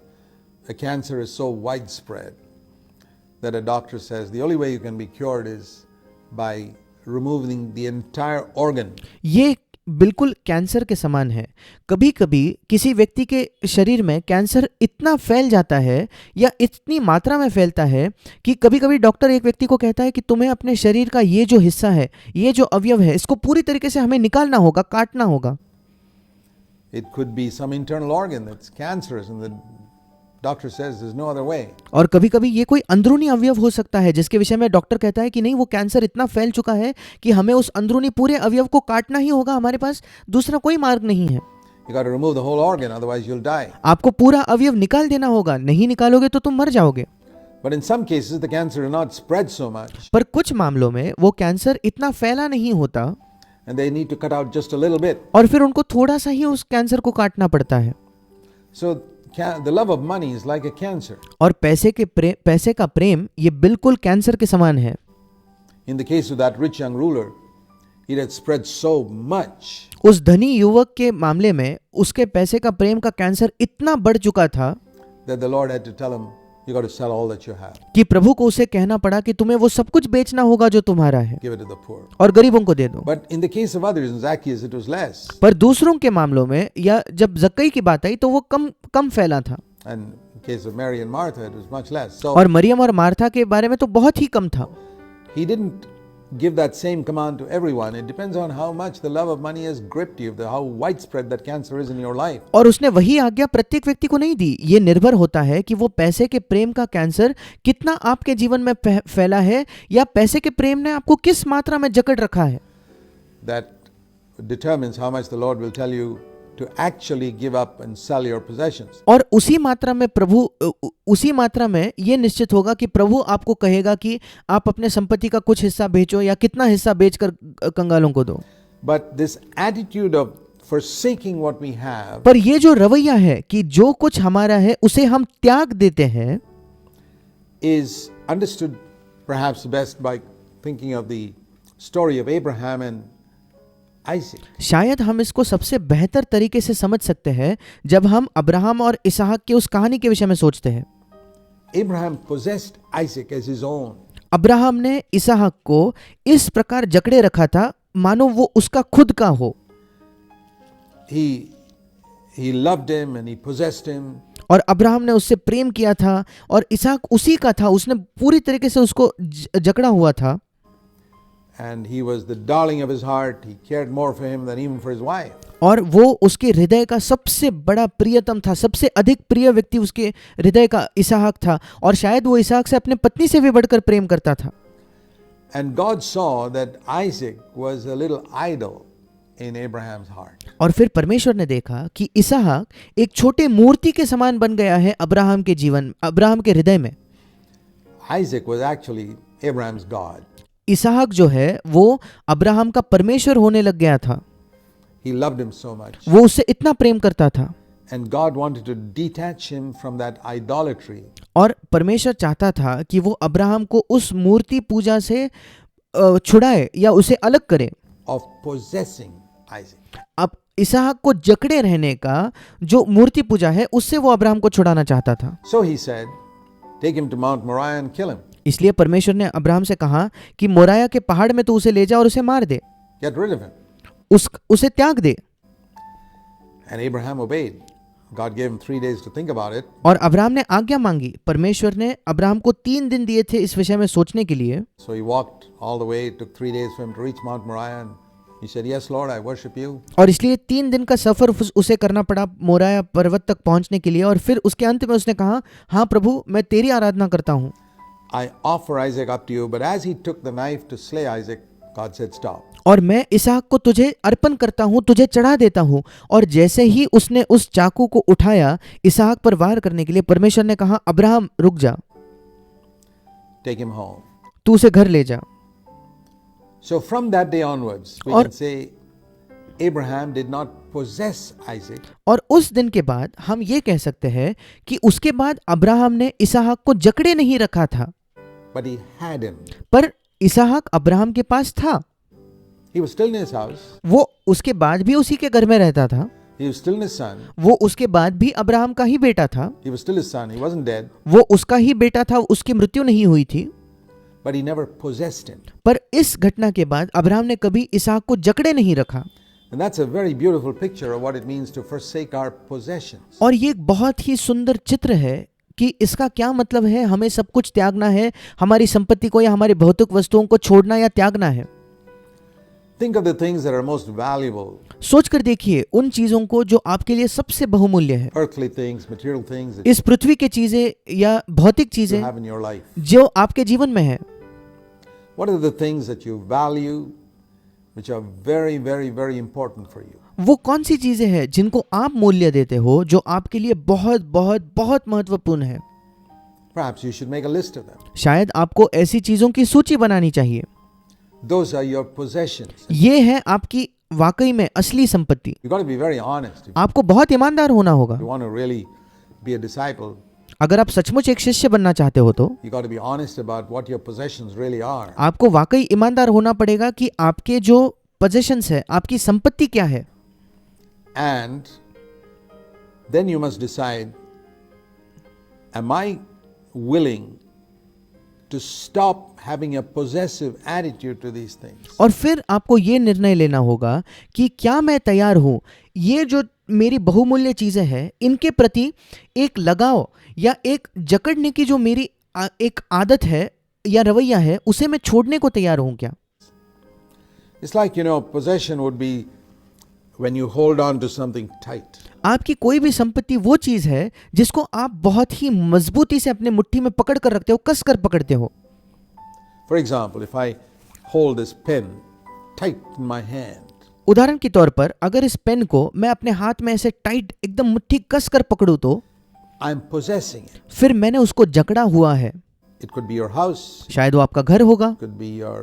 a cancer is so widespread that a doctor says the only way you can be cured is by removing the entire organ. ये बिल्कुल कैंसर के समान है. कभी कभी किसी व्यक्ति के शरीर में कैंसर इतना फैल जाता है या इतनी मात्रा में फैलता है कि कभी कभी डॉक्टर एक व्यक्ति को कहता है कि तुम्हें अपने शरीर का ये जो हिस्सा है, ये जो अवयव है, इसको पूरी तरीके से हमें निकालना होगा, काटना होगा. It could be some internal organ that's cancerous and the doctor says there's no other way. और कभी कभी ये कोई अंदरूनी अवयव हो सकता है जिसके विषय में डॉक्टर कहता है कि नहीं, वो कैंसर इतना फैल चुका है कि हमें उस अंदरूनी पूरे अवयव को काटना ही होगा, हमारे पास दूसरा कोई मार्ग नहीं है. You got to remove the whole organ, otherwise you'll die. आपको पूरा अवयव निकाल देना होगा, नहीं निकालोगे तो तुम मर जाओगे. But in some cases the cancer is not spread so much. पर कुछ मामलों में वो कैंसर इतना फैला नहीं होता And they need to cut out just a little bit. और फिर उनको थोड़ा सा ही उस कैंसर को काटना पड़ता है. So the love of money is like a cancer. और पैसे का प्रेम ये बिल्कुल कैंसर के समान है. In the case of that rich young ruler, it had spread so much. उस धनी युवक के मामले में उसके पैसे का प्रेम का कैंसर इतना बढ़ चुका था that the Lord had to tell him, you got to sell all that you have. कि प्रभु को उसे कहना पड़ा कि तुम्हें वो सब कुछ बेचना होगा जो तुम्हारा है Give it to the poor. और गरीबों को दे दो. But in the case of others, in Zacchaeus, it was less. पर दूसरों के मामलों में या जब जक्कई की बात आई तो वो कम फैला था. And in case of Mary and Martha, it was much less. So और मरियम और मार्था के बारे में तो बहुत ही कम था. he didn't give that same command to everyone. It depends on how much the love of money has gripped you, how widespread that cancer is in your life. और उसने वही आज्ञा प्रत्येक व्यक्ति को नहीं दी. ये निर्भर होता है कि वो पैसे के प्रेम का कैंसर कितना आपके जीवन में फैला है या पैसे के प्रेम ने आपको किस मात्रा में जकड़ रखा है. That determines how much the Lord will tell you to actually give up and sell your possessions. और उसी मात्रा में ये निश्चित होगा कि प्रभु आपको कहेगा कि आप अपने संपत्ति का कुछ हिस्सा बेचो या कितना हिस्सा बेचकर कंगालों को दो. But this attitude of forsaking what we have पर ये जो रवैया है कि जो कुछ हमारा है उसे हम त्याग देते हैं is understood perhaps best by thinking of the story of Abraham and Isaac. शायद हम इसको सबसे बेहतर तरीके से समझ सकते हैं जब हम अब्राहम और इसहाक की उस कहानी के विषय में सोचते हैं. Abraham possessed Isaac as his own. Abraham ने इसहाक को इस प्रकार जकड़े रखा था मानो वो उसका खुद का हो. He loved him and he possessed him. और अब्राहम ने उससे प्रेम किया था और इसहाक उसी का था, उसने पूरी तरीके से उसको जकड़ा हुआ था. And he was the darling of his heart. He cared more for him than even for his wife. और वो उसके हृदय का सबसे बड़ा प्रियतम था, सबसे अधिक प्रिय व्यक्ति उसके हृदय का इसहाक था और शायद वो इसहाक से अपने पत्नी से भी बढ़कर प्रेम करता था. And God saw that Isaac was a little idle in Abraham's heart. और फिर परमेश्वर ने देखा कि इसहाक एक छोटे मूर्ति के समान बन गया है अब्राहम के हृदय में। Isaac was actually Abraham's God. इसहाक जो है वो अब्राहम का परमेश्वर होने लग गया था। He loved him so much. वो उससे इतना प्रेम करता था And God wanted to detach him from that idolatry और परमेश्वर चाहता था कि वो अब्राहम को उस मूर्ति पूजा से छुड़ाए या उसे अलग करे। of possessing Isaac. अब इसहाक को जकड़े रहने का जो मूर्ति पूजा है उससे वो अब्राहम को छुड़ाना चाहता था। So he said, take him to Mount Moriah and kill him. इसलिए परमेश्वर ने अब्राहम से कहा कि मोराया के पहाड़ में तो उसे ले जा और उसे मार दे, Get rid of him. उसे त्याग दे। And Abraham obeyed. God gave him 3 days to think about it. और अब्राहम ने आज्ञा मांगी। परमेश्वर ने अब्राहम को 3 दिन दिए थे इस विषय में सोचने के लिए। So he walked all the way. It took 3 days for him to reach Mount Moriah. And he said, Yes, Lord, I worship you. और इसलिए 3 दिन का सफर उसे करना पड़ा मोराया पर्वत तक पहुंचने के लिए। और फिर उसके अंत में उसने कहा, हाँ प्रभु, मैं तेरी आराधना करता हूँ। I offer Isaac up to you. But as he took the knife to slay Isaac, God said, Stop. और मैं इसहाक को तुझे अर्पण करता हूँ, तुझे चढ़ा देता हूँ। और जैसे ही उसने उस चाकू को उठाया इसहाक पर वार करने के लिए, परमेश्वर ने कहा, अब्राहम रुक जा, Take him home. तू उसे घर ले जा। So from that day onwards, we और- can say Abraham did not possess Isaac, और उस दिन के बाद हम ये कह सकते हैं कि उसके बाद अब्राहम ने इसहाक को जकड़े नहीं रखा था, but he had him. पर इसहाक अब्राहम के पास था। He was still in his house. वो उसके बाद भी उसी के घर में रहता था। He was still his son. वो उसके बाद भी अब्राहम का ही बेटा था। He was still his son. He wasn't dead, वो उसका ही बेटा था, उसकी मृत्यु नहीं हुई थी। but he never possessed him. पर इस घटना के बाद अब्राहम ने कभी इसहाक को जकड़े नहीं रखा। And that's a very beautiful picture of what it means to forsake our possessions. और ये एक बहुत ही सुंदर चित्र है कि इसका क्या मतलब है। हमें सब कुछ त्यागना है, हमारी संपत्ति को या हमारी भौतिक वस्तुओं को छोड़ना या त्यागना है। Think of the things that are most valuable, सोच कर देखिए उन चीजों को जो आपके लिए सबसे बहुमूल्य है। earthly things, material things that इस पृथ्वी के चीजें या भौतिक you चीजें have in your life. जो आपके जीवन में है। What are the things that you value, which are very, very, very important for you? वो कौन सी चीजें हैं जिनको आप मूल्य देते हो, जो आपके लिए बहुत बहुत बहुत महत्वपूर्ण है। Perhaps you should make a list of them. शायद आपको ऐसी चीजों की सूची बनानी चाहिए। Those are your possessions. ये है आपकी वाकई में असली संपत्ति। You've got to be very honest. If आपको बहुत ईमानदार होना होगा। you want to really be a disciple, अगर आप सचमुच एक शिष्य बनना चाहते हो तो you got to be honest about what your possessions really are. आपको वाकई ईमानदार होना पड़ेगा कि आपके जो पोजेशंस है, आपकी संपत्ति क्या है। And then you must decide, am I willing to stop having a possessive attitude to these things? और फिर आपको ये निर्णय लेना होगा कि क्या मैं तैयार हूँ ये जो मेरी बहुमूल्य चीजें हैं इनके प्रति एक लगाव या एक जकड़ने की जो मेरी एक आदत है या रवैया है, उसे मैं छोड़ने को तैयार हूँ क्या। It's like, possession would be when you hold on to something tight. आपकी कोई भी संपत्ति वो चीज है जिसको आप बहुत ही मजबूती से अपने मुट्ठी में पकड़ कर रखते हो, कस कर पकड़ते हो। For example, if I hold this pen tight in my hand, उदाहरण के तौर पर अगर इस पेन को मैं अपने हाथ में ऐसे टाइट एकदम मुट्ठी कस कर पकड़ूं तो I'm possessing it. फिर मैंने उसको जकड़ा हुआ है। It could be your house, शायद वो आपका घर होगा, it could be your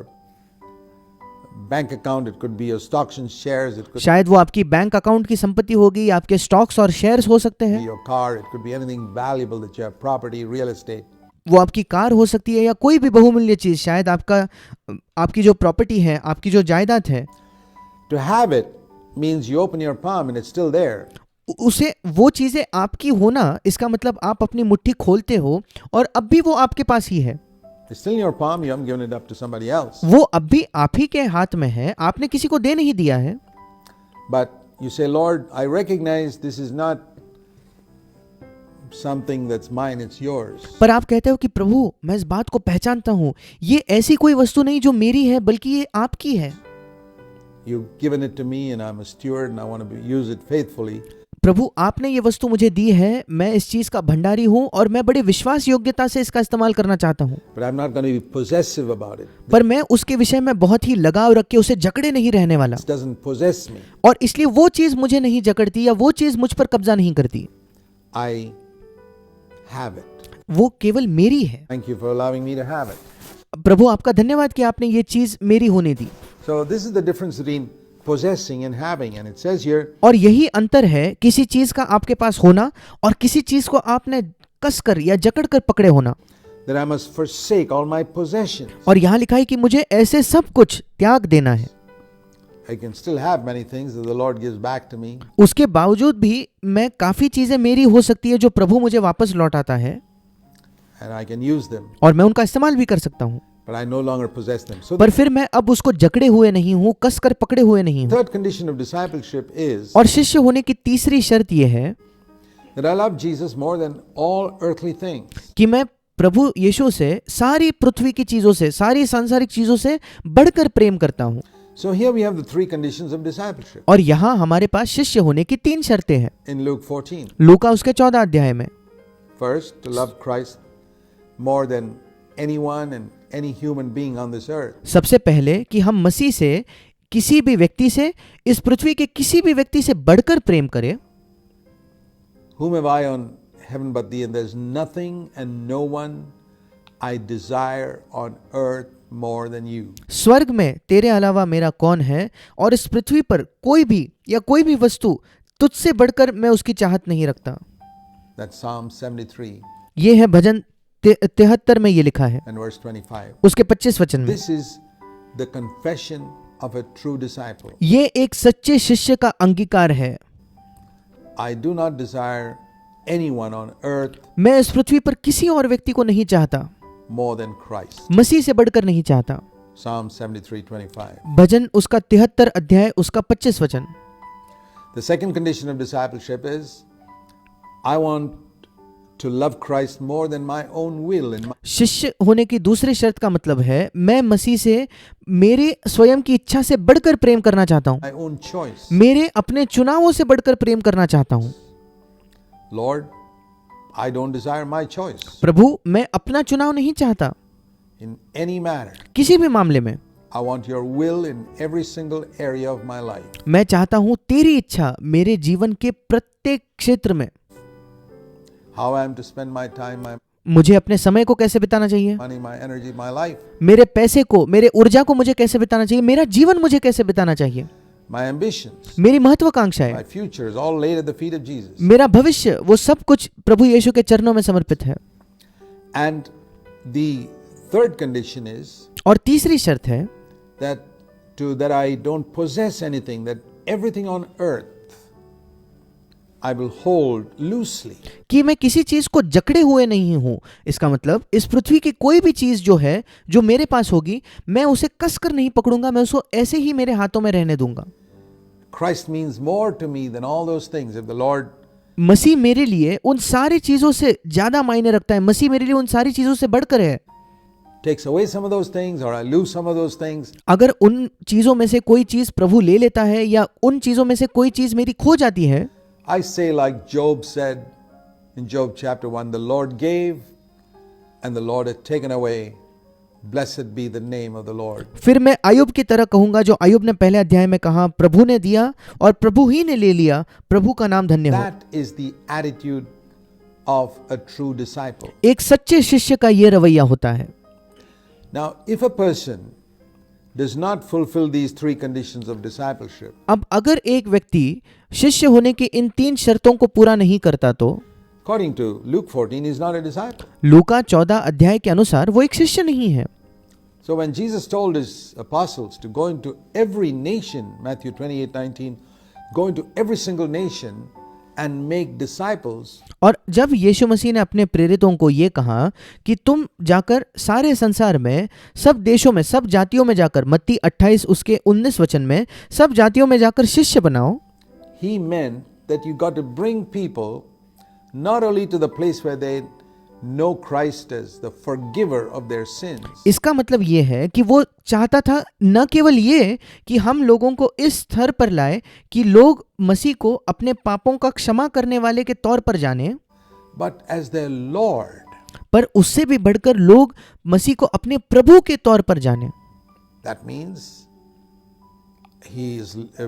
bank account, it could be your stocks and shares, it could शायद वो आपकी बैंक अकाउंट की संपत्ति होगी, आपके स्टॉक्स और शेयर्स हो सकते be हैं, your car, it could be anything valuable that you have, property, real estate. वो आपकी कार हो सकती है या कोई भी बहुमूल्य चीज, शायद आपकी जो प्रॉपर्टी है, आपकी जो जायदाद है। To have it means you open your palm and it's still there. उसे वो चीजें आपकी होना, इसका मतलब आप अपनी मुट्ठी खोलते हो और अब भी वो आपके पास ही है। It's still in your palm, you haven't given it up to somebody else. वो अब भी आप ही के हाथ में है, आपने किसी को दे नहीं दिया है। But you say, Lord, I recognize this is not something that's mine, it's yours. पर आप कहते हो कि प्रभु मैं इस बात को पहचानता हूँ, ये ऐसी कोई वस्तु नहीं जो मेरी है बल्कि ये आपकी है। You've given it to me and I'm a steward and I want to use it faithfully. प्रभु आपने ये वस्तु मुझे दी है, मैं इस चीज का भंडारी हूँ और मैं बड़े विश्वास योग्यता से इसका इस्तेमाल करना चाहता हूँ, but I'm not going to be possessive about it. पर मैं उसके विषय में बहुत ही लगाव रख के उसे जकड़े नहीं रहने वाला, It doesn't possess me. और इसलिए वो चीज मुझे नहीं जकड़ती या वो चीज मुझ पर कब्जा नहीं करती, I have it. वो केवल मेरी है। Thank you for allowing me to have it. प्रभु आपका धन्यवाद कि आपने ये चीज मेरी होने दी। So this is the difference between possessing and having, and it says here, और यही अंतर है किसी चीज का आपके पास होना और किसी चीज को आपने कसकर या जकड़कर पकड़े होना। that I must forsake all my possessions. और यहाँ लिखा है कि मुझे ऐसे सब कुछ त्याग देना है। I can still have many things that the Lord gives back to me, उसके बावजूद भी मैं काफी चीजें मेरी हो सकती है जो प्रभु मुझे वापस लौटाता है, and I can use them, और मैं उनका इस्तेमाल भी कर सकता हूँ, but I no longer possess them. So पर फिर मैं अब उसको जकड़े हुए नहीं हूँ, कसकर पकड़े हुए नहीं the हूँ। third condition of discipleship is और शिष्य होने की तीसरी शर्त यह है that I love Jesus more than all earthly things. कि मैं प्रभु यीशु से सारी पृथ्वी की चीजों से, सारी सांसारिक चीजों से बढ़कर प्रेम करता हूँ। So here we have the three conditions of discipleship और यहाँ हमारे पास शिष्य होने की तीन शर्तें हैं in Luke 14. लूका उसके 14 अध्याय में। First, to love Christ more than anyone and any human being on this earth. सबसे पहले कि हम मसीह से, किसी भी व्यक्ति से, इस पृथ्वी के किसी भी व्यक्ति से बढ़कर प्रेम करें। Whom have I on heaven but thee? And there's nothing and no one I desire on earth more than you. स्वर्ग में तेरे अलावा मेरा कौन है, और इस पृथ्वी पर कोई भी या कोई भी वस्तु तुझसे बढ़कर मैं उसकी चाहत नहीं रखता। That's Psalm 73 ये है भजन 73 में ये लिखा है, and verse 25. उसके 25 वचन में। This is the confession of a true disciple. ये एक सच्चे शिष्य का अंगीकार है। I do not desire anyone on earth मैं इस पृथ्वी पर किसी और व्यक्ति को नहीं चाहता, more than Christ. मसीह से बढ़कर नहीं चाहता। Psalm 73:25. भजन उसका 73 अध्याय उसका 25 वचन। The second condition of discipleship is I want to love Christ more than my own will and my शिष्य होने की दूसरी शर्त का मतलब है मैं मसीह से मेरे स्वयं की इच्छा से बढ़कर प्रेम करना चाहता हूँ, own choice. मेरे अपने चुनावों से बढ़कर प्रेम करना चाहता हूँ। Lord, I don't desire my choice प्रभु मैं अपना चुनाव नहीं चाहता in any matter. किसी भी मामले में। I want your will in every single area of my life. मैं चाहता हूँ तेरी इच्छा मेरे जीवन के प्रत्येक क्षेत्र में। How I am to spend my time, my मुझे अपने समय को कैसे बिताना चाहिए, money, my energy, my life, मेरे पैसे को, मेरे ऊर्जा को मुझे कैसे बिताना चाहिए, मेरा जीवन मुझे कैसे बिताना चाहिए, my ambitions, मेरी महत्वाकांक्षाएं, my future is all laid at the feet of Jesus. मेरा भविष्य, वो सब कुछ प्रभु यीशु के चरणों में समर्पित है। And the third condition is और तीसरी शर्त है that I don't possess anything, that everything on earth I will hold loosely. कि मैं किसी चीज को जकड़े हुए नहीं हूं। इसका मतलब इस पृथ्वी की कोई भी चीज जो है, जो मेरे पास होगी, मैं उसे कसकर नहीं पकड़ूंगा, मैं उसको ऐसे ही मेरे हाथों में रहने दूंगा। Christ means more to me than all those things. If the Lord मसीह मेरे लिए उन सारी चीजों से ज्यादा मायने रखता है, मसीह मेरे लिए उन सारी चीजों से बढ़कर है। takes away some of those things or I lose some of those things, अगर उन चीजों में से कोई चीज प्रभु ले लेता है या उन चीजों में से कोई चीज मेरी खो जाती है, I say like Job said in Job chapter 1, the Lord gave and the Lord had taken away. Blessed be the name of the Lord. फिर मैं अय्यूब की तरह कहूंगा जो अय्यूब ने पहले अध्याय में कहा, प्रभु ने दिया और प्रभु ही ने ले लिया, प्रभु का नाम धन्य हो। That is the attitude of a true disciple. एक सच्चे शिष्य का ये रवैया होता है। Now, if a person does not fulfill these three conditions of discipleship, अब अगर एक व्यक्ति शिष्य होने की इन तीन शर्तों को पूरा नहीं करता तो according to Luke 14, he is not a disciple. लूका 14 अध्याय के अनुसार वो एक शिष्य नहीं है। So when Jesus told his apostles to go into every nation, Matthew 28:19, go into every single nation and make disciples, और जब यीशु मसीह ने अपने प्रेरितों को ये कहा कि तुम जाकर सारे संसार में, सब देशों में, सब जातियों में जाकर, मत्ती 28 उसके 19 वचन में, सब जातियों में जाकर शिष्य बनाओ, he meant that you got to bring people not only to the place where they know Christ as the forgiver of their sins. इसका मतलब ये है कि वो चाहता था न केवल ये कि हम लोगों को इस स्तर पर लाए कि लोग मसीह को अपने पापों का क्षमा करने वाले के तौर पर जाने, but as their Lord. पर उससे भी बढ़कर लोग मसीह को अपने प्रभु के तौर पर जाने। That means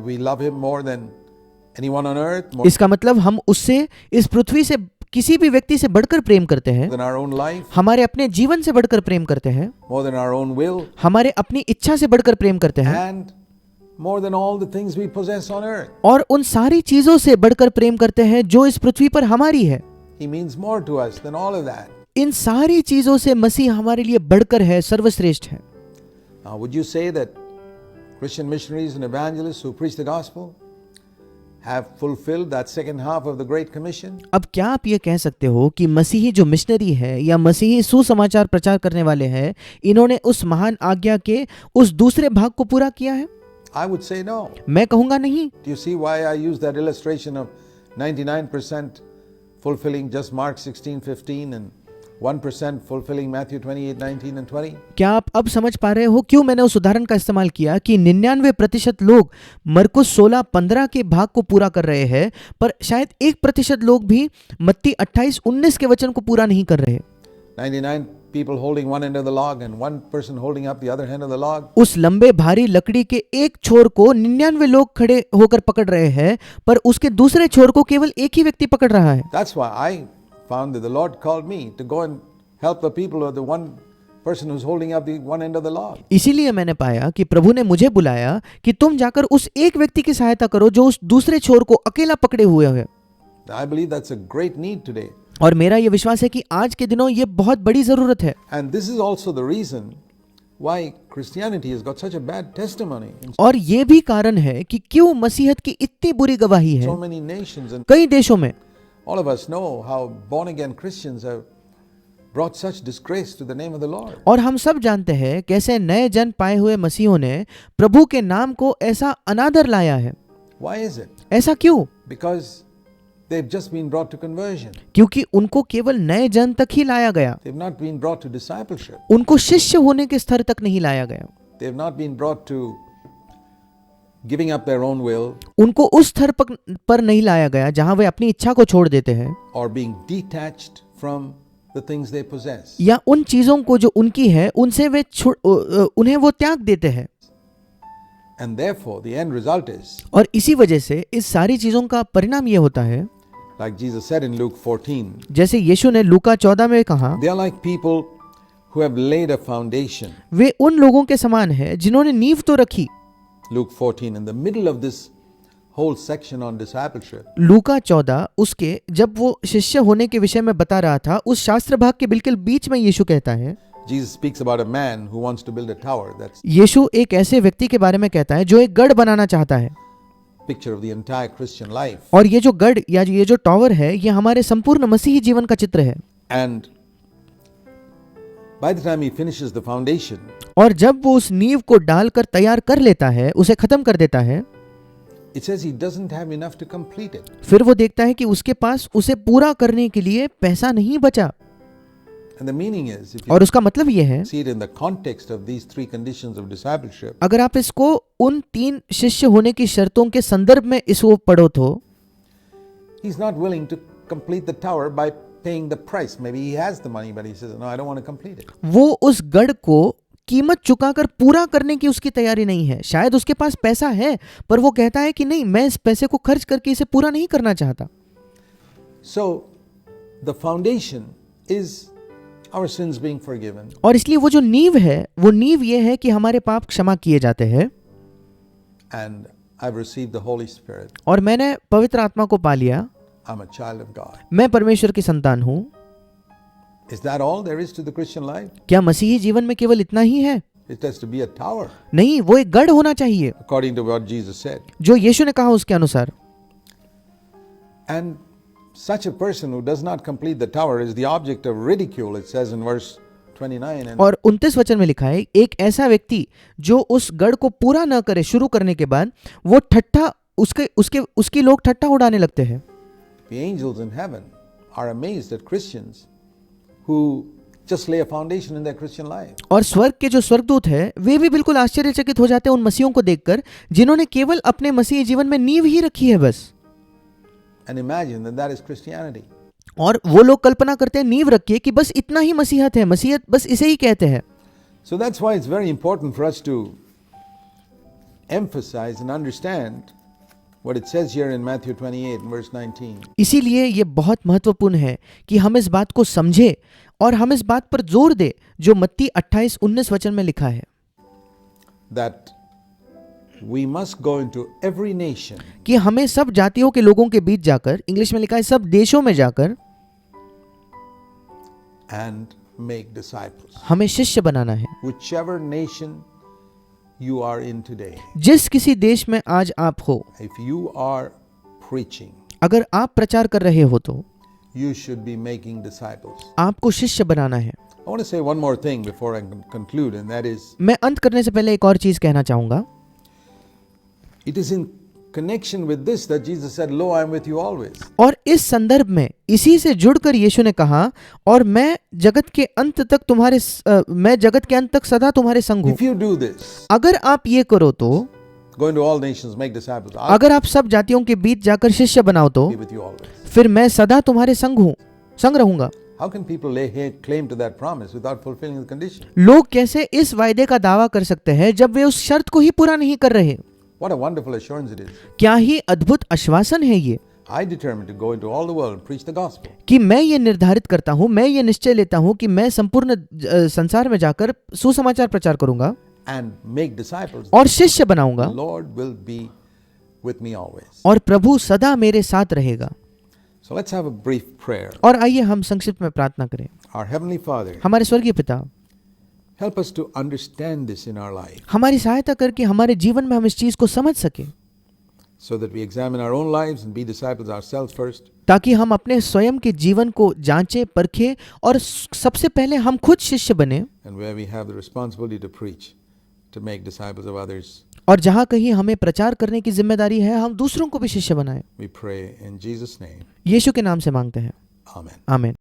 we love him more than anyone on earth, more इसका मतलब हम उससे, इस पृथ्वी से किसी भी व्यक्ति से बढ़कर प्रेम करते हैं, than our own life, हमारे अपने जीवन से बढ़कर प्रेम करते हैं, more than our own will, हमारे अपनी इच्छा से बढ़कर प्रेम करते हैं, and more than all the things we possess on earth. और उन सारी चीजों से बढ़कर प्रेम करते हैं जो इस पृथ्वी पर हमारी है। He means more to us than all of that. इन सारी चीजों से मसीह हमारे लिए बढ़कर है, सर्वश्रेष्ठ है। Now, would you say that Christian missionaries and evangelists who preach the gospel have fulfilled that second half of the Great Commission? अब क्या आप ये कह सकते हो कि मसीही जो मिशनरी है या मसीही सुसमाचार प्रचार करने वाले हैं, इन्होंने उस महान आज्ञा के उस दूसरे भाग को पूरा किया है? I would say no. मैं कहूंगा नहीं। Do you see why I use that illustration of 99% fulfilling just Mark 16:15 and 1% fulfilling Matthew 28:19 and 20? क्या आप अब समझ पा रहे हो क्यों मैंने उस उदाहरण का इस्तेमाल किया कि 99% लोग मरकुस 16:15 के भाग को पूरा कर रहे हैं, पर शायद 1% लोग भी मत्ती 28:19 के वचन को पूरा नहीं कर रहे। 99 people holding one end of the log and one person holding up the other end of the log. उस लंबे भारी लकड़ी के एक छोर को 99 लोग खड़े होकर पकड़ रहे हैं, पर उसके दूसरे छोर को केवल एक ही व्यक्ति पकड़ रहा है। That's why I found that the Lord called me to go and help the people of the one person who's holding up the one end of the log. इसीलिए मैंने पाया कि प्रभु ने मुझे बुलाया कि तुम जाकर उस एक व्यक्ति की सहायता करो जो उस दूसरे छोर को अकेला पकड़े हुए है। I believe that's a great need today. और मेरा यह विश्वास है कि आज के दिनों ये बहुत बड़ी जरूरत है। And this is also the reason why Christianity has got such a bad testimony in और ये भी कारण है कि क्यों मसीहत की इतनी बुरी गवाही है so many nations, and कई देशों में। all of us know how born again Christians have brought such disgrace to the name of the Lord. और हम सब जानते हैं कैसे नए जन पाए हुए मसीहों ने प्रभु के नाम को ऐसा अनादर लाया है। Why is it? ऐसा क्यों? Because they've just been brought to conversion. क्योंकि उनको केवल नए जन तक ही लाया गया, They've not been brought to discipleship. उनको शिष्य होने के स्तर तक नहीं लाया गया, They've not been brought to giving up their own will उनको उस स्तर पर नहीं लाया गया जहां वे अपनी इच्छा को छोड़ देते हैं or being detached from the things they possess. या उन चीजों को जो उनकी है उनसे वे उन्हें वो त्याग देते हैं। And therefore, the end result is, और इसी वजह से इस सारी चीजों का परिणाम ये होता है, like Jesus said in Luke 14, जैसे यीशु ने लूका 14 में कहा, they are like people who have laid a foundation. वे उन लोगों के समान है जिन्होंने नींव तो रखी। Luke 14, in the middle of this whole section on discipleship, लूका 14 उसके जब वो शिष्य होने के विषय में बता रहा था, उस शास्त्र भाग के बिल्कुल बीच में यीशु कहता है, Jesus speaks about a man who wants to build a tower. That's यीशु एक ऐसे व्यक्ति के बारे में कहता है जो एक गढ़ बनाना चाहता है। a picture of the entire Christian life. और ये जो गढ़ या ये जो टावर है, ये हमारे संपूर्ण मसीही जीवन का चित्र है। And by the time he finishes the foundation, और जब वो उस नींव को डालकर तैयार कर लेता है, उसे खत्म कर देता है, it says he doesn't have enough to complete it. फिर वो देखता है कि उसके पास उसे पूरा करने के लिए पैसा नहीं बचा। And the meaning is, if you और उसका मतलब ये है, see it in the context of these three conditions of discipleship, अगर आप इसको उन 3 शिष्य होने की शर्तों के संदर्भ में इसको पढ़ो तो he's not willing to complete the tower by paying the price. Maybe he has the money, but he says, no, I don't want to complete it. वो उस गढ़ को कीमत चुकाकर पूरा करने की उसकी तैयारी नहीं है। शायद उसके पास पैसा है, पर वो कहता है कि नहीं, मैं इस पैसे को खर्च करके इसे पूरा नहीं करना चाहता। So, the foundation is our sins being forgiven. और इसलिए वो जो नींव है, वो नींव ये है कि हमारे पाप क्षमा किए जाते हैं। And I've received the Holy Spirit. और मैंने पवित्र आत्मा को पा लिया, I'm a child of God. मैं परमेश्वर की संतान हूँ। Is that all there is to the Christian life? क्या मसीही जीवन में केवल इतना ही है? It has to be a tower, नहीं, वो एक गढ़ होना चाहिए, according to what Jesus said. जो यीशु ने कहा उसके अनुसार। And such a person who does not complete the tower is the object of ridicule, it says in verse 29. And और 29 वचन में लिखा है, एक ऐसा व्यक्ति जो उस गढ़ को पूरा न करे शुरू करने के बाद, वो ठट्ठा उसकी लोग ठट्ठा उड़ाने लगते हैं। the angels in heaven are amazed at Christians who just lay a foundation in their Christian life. और स्वर्ग के जो स्वर्गदूत है वे भी बिल्कुल आश्चर्यचकित हो जाते हैं उन मसीहों को देखकर जिन्होंने केवल अपने मसीही जीवन में नींव ही रखी है बस। And imagine that that is Christianity. और वो लोग कल्पना करते हैं नींव रखिए कि बस इतना ही मसीहत है, मसीहत बस इसे ही कहते हैं। So that's why it's very important for us to emphasize and understand what it says here in Matthew 28 and verse 19. इसीलिए ये बहुत महत्वपूर्ण है कि हम इस बात को समझे और हम इस बात पर जोर दे जो मत्ती 28-19 वचन में लिखा है That we must go into every nation कि हमें सब जातियों के लोगों के बीच जाकर, इंग्लिश में लिखा है सब देशों में जाकर, and make disciples. हमें शिष्य बनाना है। Whichever nation you are in today, जिस किसी देश में आज आप हो, if you are preaching, अगर आप प्रचार कर रहे हो तो you should be making disciples. आपको शिष्य बनाना है। I want to say one more thing before I conclude, and that is, मैं अंत करने से पहले एक और चीज कहना चाहूंगा। it is in connection with this that Jesus said, "Lo, I am with you always." और इस संदर्भ में इसी से जुड़कर यीशु ने कहा, और मैं जगत के अंत तक सदा तुम्हारे संग हूँ। If you do this, अगर आप ये करो तो, go into all nations, make disciples. I'll अगर आप सब जातियों के बीच जाकर शिष्य बनाओ तो be with you always. फिर मैं सदा तुम्हारे संग रहूंगा। How can people lay claim to that promise without fulfilling the condition? लोग कैसे इस वायदे का दावा कर सकते हैं जब वे उस शर्त को ही पूरा नहीं कर रहे? What a wonderful assurance it is. क्या ही अद्भुत आश्वासन है ये I determined to go into all the world and preach the gospel. कि मैं ये निर्धारित करता हूँ, मैं ये निश्चय लेता हूँ कि मैं संपूर्ण संसार में जाकर सुसमाचार प्रचार करूंगा And make disciples. और शिष्य बनाऊंगा, The Lord will be with me always. और प्रभु सदा मेरे साथ रहेगा। So let's have a brief prayer. और आइए हम संक्षिप्त में प्रार्थना करें। Our Heavenly Father, हमारे स्वर्गीय पिता, help us to understand this in our life हमारी सहायता करके हमारे जीवन में हम इस चीज को समझ सके, so that we examine our own lives and be disciples ourselves first, ताकि हम अपने स्वयं के जीवन को जांचें, परखें और सबसे पहले हम खुद शिष्य बने, and where we have the responsibility to preach, to make disciples of others. और जहां कहीं हमें प्रचार करने की जिम्मेदारी है हम दूसरों को भी शिष्य बनाएं। We pray in Jesus' name. यीशु के नाम से मांगते हैं, Amen. आमीन।